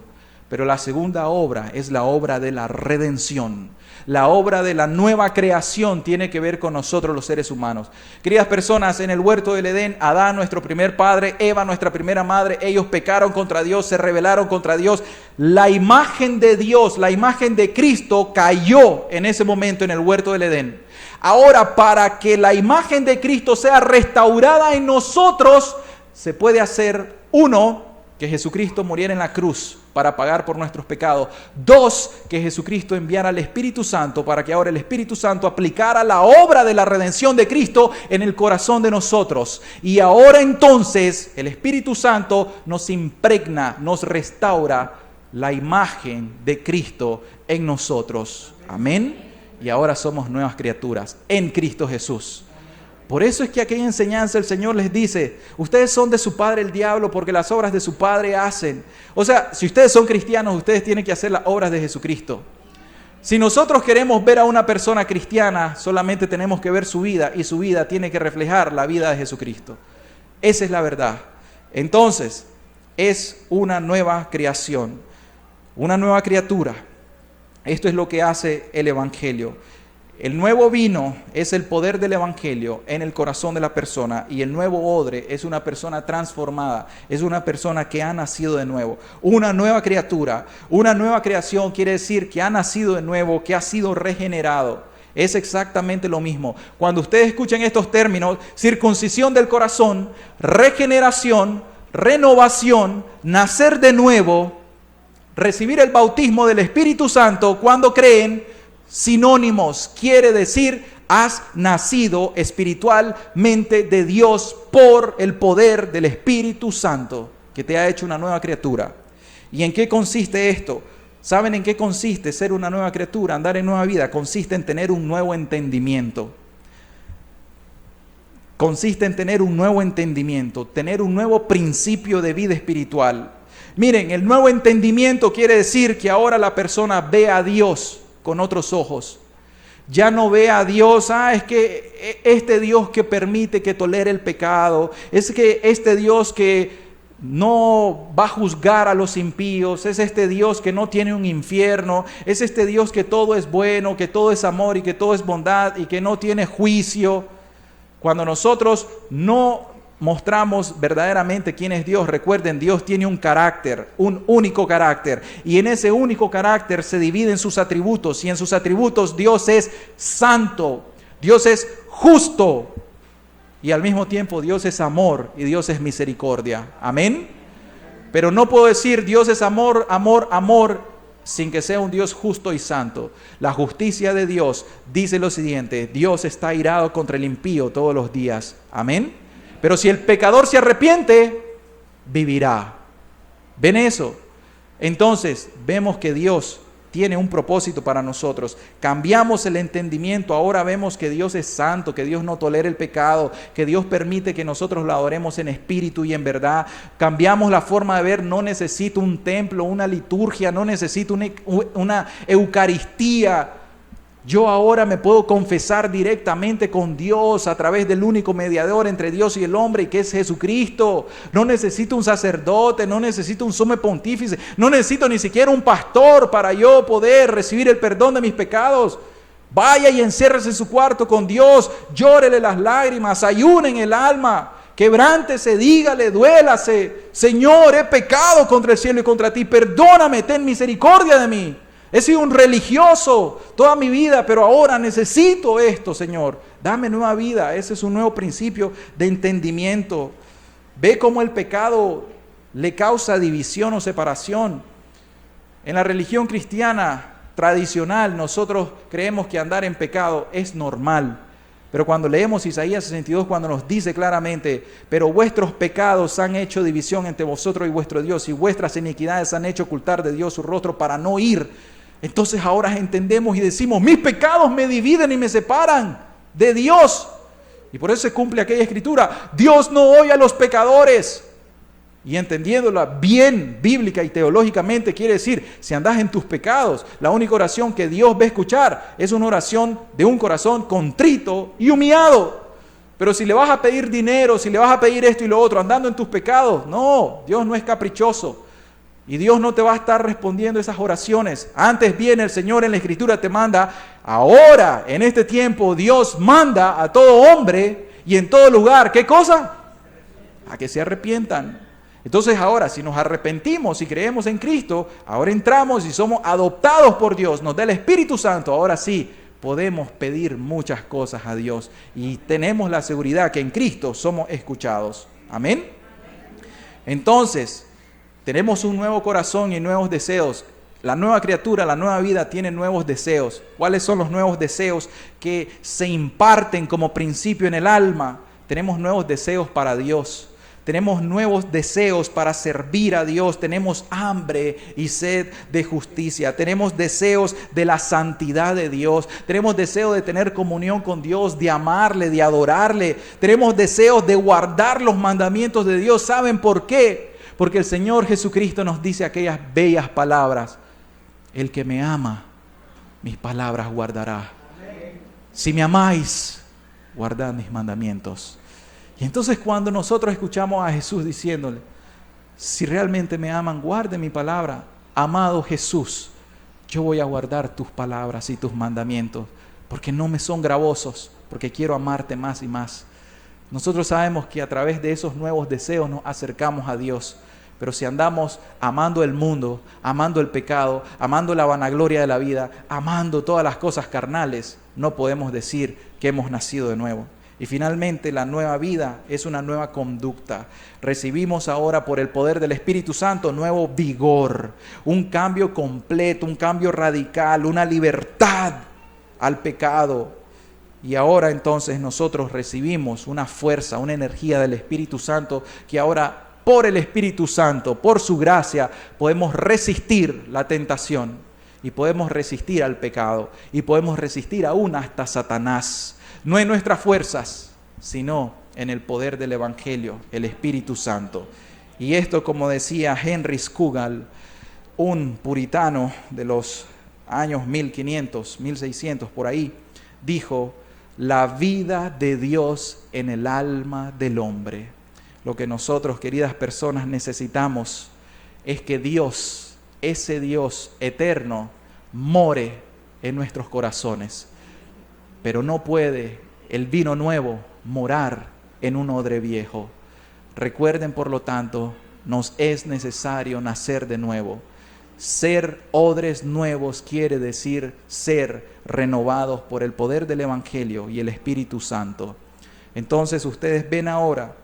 Pero la segunda obra es la obra de la redención. La obra de la nueva creación tiene que ver con nosotros los seres humanos. Queridas personas, en el huerto del Edén, Adán, nuestro primer padre, Eva, nuestra primera madre, ellos pecaron contra Dios, se rebelaron contra Dios. La imagen de Dios, la imagen de Cristo cayó en ese momento en el huerto del Edén. Ahora, para que la imagen de Cristo sea restaurada en nosotros, se puede hacer, uno, que Jesucristo muriera en la cruz para pagar por nuestros pecados. Dos, que Jesucristo enviara al Espíritu Santo para que ahora el Espíritu Santo aplicara la obra de la redención de Cristo en el corazón de nosotros. Y ahora entonces el Espíritu Santo nos impregna, nos restaura la imagen de Cristo en nosotros. Amén. Y ahora somos nuevas criaturas en Cristo Jesús. Por eso es que aquella enseñanza el Señor les dice, ustedes son de su padre el diablo porque las obras de su padre hacen. O sea, si ustedes son cristianos, ustedes tienen que hacer las obras de Jesucristo. Si nosotros queremos ver a una persona cristiana, solamente tenemos que ver su vida y su vida tiene que reflejar la vida de Jesucristo. Esa es la verdad. Entonces, es una nueva creación, una nueva criatura. Esto es lo que hace el Evangelio. El nuevo vino es el poder del Evangelio en el corazón de la persona y el nuevo odre es una persona transformada, es una persona que ha nacido de nuevo. Una nueva criatura, una nueva creación quiere decir que ha nacido de nuevo, que ha sido regenerado. Es exactamente lo mismo. Cuando ustedes escuchen estos términos, circuncisión del corazón, regeneración, renovación, nacer de nuevo, recibir el bautismo del Espíritu Santo cuando creen, sinónimos, quiere decir, has nacido espiritualmente de Dios por el poder del Espíritu Santo, que te ha hecho una nueva criatura. ¿Y en qué consiste esto? ¿Saben en qué consiste ser una nueva criatura, andar en nueva vida? Consiste en tener un nuevo entendimiento. Consiste en tener un nuevo entendimiento, tener un nuevo principio de vida espiritual. Miren, el nuevo entendimiento quiere decir que ahora la persona ve a Dios con otros ojos. Ya no ve a Dios, es que este Dios que permite que tolere el pecado, es que este Dios que no va a juzgar a los impíos, es este Dios que no tiene un infierno, es este Dios que todo es bueno, que todo es amor y que todo es bondad y que no tiene juicio. Cuando nosotros no mostramos verdaderamente quién es Dios, recuerden, Dios tiene un carácter, un único carácter, y en ese único carácter se dividen sus atributos, y en sus atributos Dios es santo, Dios es justo, y al mismo tiempo Dios es amor y Dios es misericordia. Amén. Pero no puedo decir Dios es amor, amor, amor sin que sea un Dios justo y santo. La justicia de Dios dice lo siguiente: Dios está airado contra el impío todos los días. Amén. Pero si el pecador se arrepiente, vivirá. ¿Ven eso? Entonces, vemos que Dios tiene un propósito para nosotros. Cambiamos el entendimiento. Ahora vemos que Dios es santo, que Dios no tolera el pecado, que Dios permite que nosotros lo adoremos en espíritu y en verdad. Cambiamos la forma de ver. No necesito un templo, una liturgia, no necesito una Eucaristía. Yo ahora me puedo confesar directamente con Dios a través del único mediador entre Dios y el hombre, que es Jesucristo. No necesito un sacerdote, no necesito un sumo pontífice, no necesito ni siquiera un pastor para yo poder recibir el perdón de mis pecados. Vaya y enciérrese en su cuarto con Dios, llórele las lágrimas, ayune en el alma, quebrántese, dígale, duélase: Señor, he pecado contra el cielo y contra ti, perdóname, ten misericordia de mí. He sido un religioso toda mi vida, pero ahora necesito esto, Señor. Dame nueva vida. Ese es un nuevo principio de entendimiento. Ve cómo el pecado le causa división o separación. En la religión cristiana tradicional, nosotros creemos que andar en pecado es normal. Pero cuando leemos Isaías 62, cuando nos dice claramente: pero vuestros pecados han hecho división entre vosotros y vuestro Dios, y vuestras iniquidades han hecho ocultar de Dios su rostro para no ir. Entonces ahora entendemos y decimos: mis pecados me dividen y me separan de Dios. Y por eso se cumple aquella escritura: Dios no oye a los pecadores. Y entendiéndola bien bíblica y teológicamente, quiere decir, si andas en tus pecados, la única oración que Dios va a escuchar es una oración de un corazón contrito y humillado. Pero si le vas a pedir dinero, si le vas a pedir esto y lo otro, andando en tus pecados, no, Dios no es caprichoso. Y Dios no te va a estar respondiendo esas oraciones. Antes bien, el Señor en la Escritura te manda, ahora, en este tiempo, Dios manda a todo hombre y en todo lugar, ¿qué cosa? A que se arrepientan. Entonces ahora, si nos arrepentimos y creemos en Cristo, ahora entramos y somos adoptados por Dios, nos da el Espíritu Santo. Ahora sí, podemos pedir muchas cosas a Dios y tenemos la seguridad que en Cristo somos escuchados. Amén. Entonces, tenemos un nuevo corazón y nuevos deseos. La nueva criatura, la nueva vida tiene nuevos deseos. ¿Cuáles son los nuevos deseos que se imparten como principio en el alma? Tenemos nuevos deseos para Dios. Tenemos nuevos deseos para servir a Dios. Tenemos hambre y sed de justicia. Tenemos deseos de la santidad de Dios. Tenemos deseos de tener comunión con Dios, de amarle, de adorarle. Tenemos deseos de guardar los mandamientos de Dios. ¿Saben por qué? Porque el Señor Jesucristo nos dice aquellas bellas palabras: el que me ama, mis palabras guardará. Si me amáis, guardad mis mandamientos. Y entonces cuando nosotros escuchamos a Jesús diciéndole: si realmente me aman, guarden mi palabra. Amado Jesús, yo voy a guardar tus palabras y tus mandamientos, porque no me son gravosos, porque quiero amarte más y más. Nosotros sabemos que a través de esos nuevos deseos nos acercamos a Dios. Pero si andamos amando el mundo, amando el pecado, amando la vanagloria de la vida, amando todas las cosas carnales, no podemos decir que hemos nacido de nuevo. Y finalmente, la nueva vida es una nueva conducta. Recibimos ahora por el poder del Espíritu Santo nuevo vigor, un cambio completo, un cambio radical, una libertad al pecado. Y ahora entonces nosotros recibimos una fuerza, una energía del Espíritu Santo que ahora, por el Espíritu Santo, por su gracia, podemos resistir la tentación y podemos resistir al pecado y podemos resistir aún hasta Satanás. No en nuestras fuerzas, sino en el poder del Evangelio, el Espíritu Santo. Y esto, como decía Henry Scougal, un puritano de los años 1500, 1600, por ahí, dijo: la vida de Dios en el alma del hombre. Lo que nosotros, queridas personas, necesitamos es que Dios, ese Dios eterno, more en nuestros corazones. Pero no puede el vino nuevo morar en un odre viejo. Recuerden, por lo tanto, nos es necesario nacer de nuevo. Ser odres nuevos quiere decir ser renovados por el poder del Evangelio y el Espíritu Santo. Entonces ustedes ven ahora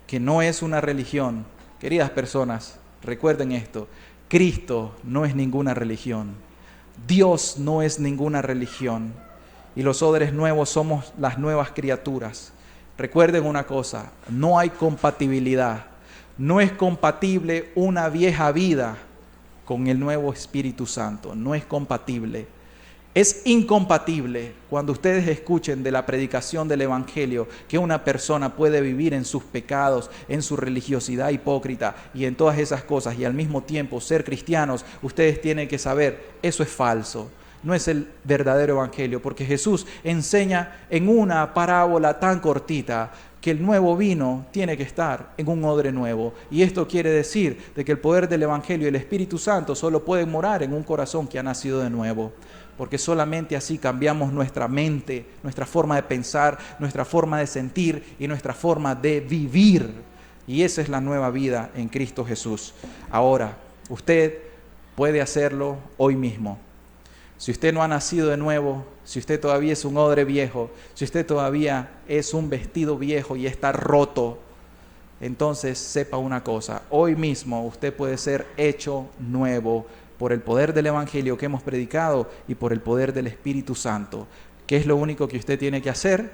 que no es una religión. Queridas personas, recuerden esto, Cristo no es ninguna religión. Dios no es ninguna religión. Y los odres nuevos somos las nuevas criaturas. Recuerden una cosa, no hay compatibilidad. No es compatible una vieja vida con el nuevo Espíritu Santo. No es compatible. Es incompatible cuando ustedes escuchen de la predicación del Evangelio que una persona puede vivir en sus pecados, en su religiosidad hipócrita y en todas esas cosas y al mismo tiempo ser cristianos. Ustedes tienen que saber, eso es falso. No es el verdadero Evangelio, porque Jesús enseña en una parábola tan cortita que el nuevo vino tiene que estar en un odre nuevo. Y esto quiere decir de que el poder del Evangelio y el Espíritu Santo solo pueden morar en un corazón que ha nacido de nuevo. Porque solamente así cambiamos nuestra mente, nuestra forma de pensar, nuestra forma de sentir y nuestra forma de vivir. Y esa es la nueva vida en Cristo Jesús. Ahora, usted puede hacerlo hoy mismo. Si usted no ha nacido de nuevo, si usted todavía es un odre viejo, si usted todavía es un vestido viejo y está roto, entonces sepa una cosa, hoy mismo usted puede ser hecho nuevo por el poder del Evangelio que hemos predicado y por el poder del Espíritu Santo. ¿Qué es lo único que usted tiene que hacer?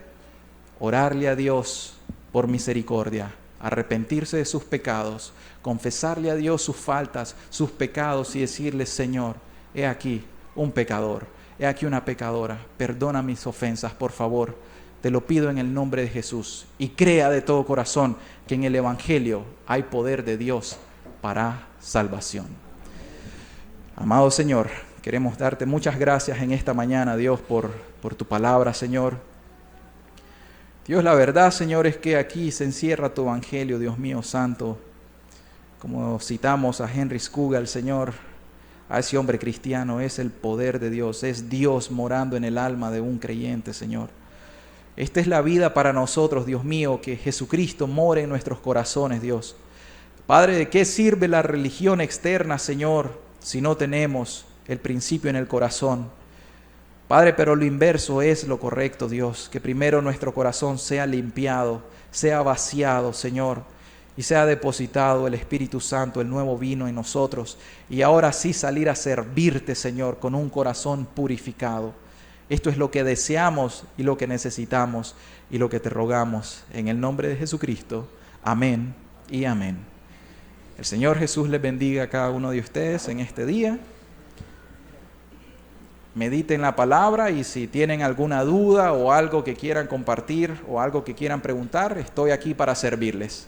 Orarle a Dios por misericordia, arrepentirse de sus pecados, confesarle a Dios sus faltas, sus pecados y decirle: Señor, he aquí un pecador, he aquí una pecadora, perdona mis ofensas, por favor, te lo pido en el nombre de Jesús. Y crea de todo corazón que en el Evangelio hay poder de Dios para salvación. Amado Señor, queremos darte muchas gracias en esta mañana, Dios, por tu palabra, Señor. Dios, la verdad, Señor, es que aquí se encierra tu Evangelio, Dios mío santo. Como citamos a Henry Scougal, Señor, a ese hombre cristiano, es el poder de Dios, es Dios morando en el alma de un creyente, Señor. Esta es la vida para nosotros, Dios mío, que Jesucristo more en nuestros corazones, Dios. Padre, ¿de qué sirve la religión externa, Señor, si no tenemos el principio en el corazón? Padre, pero lo inverso es lo correcto, Dios, que primero nuestro corazón sea limpiado, sea vaciado, Señor, y sea depositado el Espíritu Santo, el nuevo vino en nosotros, y ahora sí salir a servirte, Señor, con un corazón purificado. Esto es lo que deseamos y lo que necesitamos y lo que te rogamos en el nombre de Jesucristo. Amén y amén. El Señor Jesús les bendiga a cada uno de ustedes en este día. Mediten la palabra y si tienen alguna duda o algo que quieran compartir o algo que quieran preguntar, estoy aquí para servirles.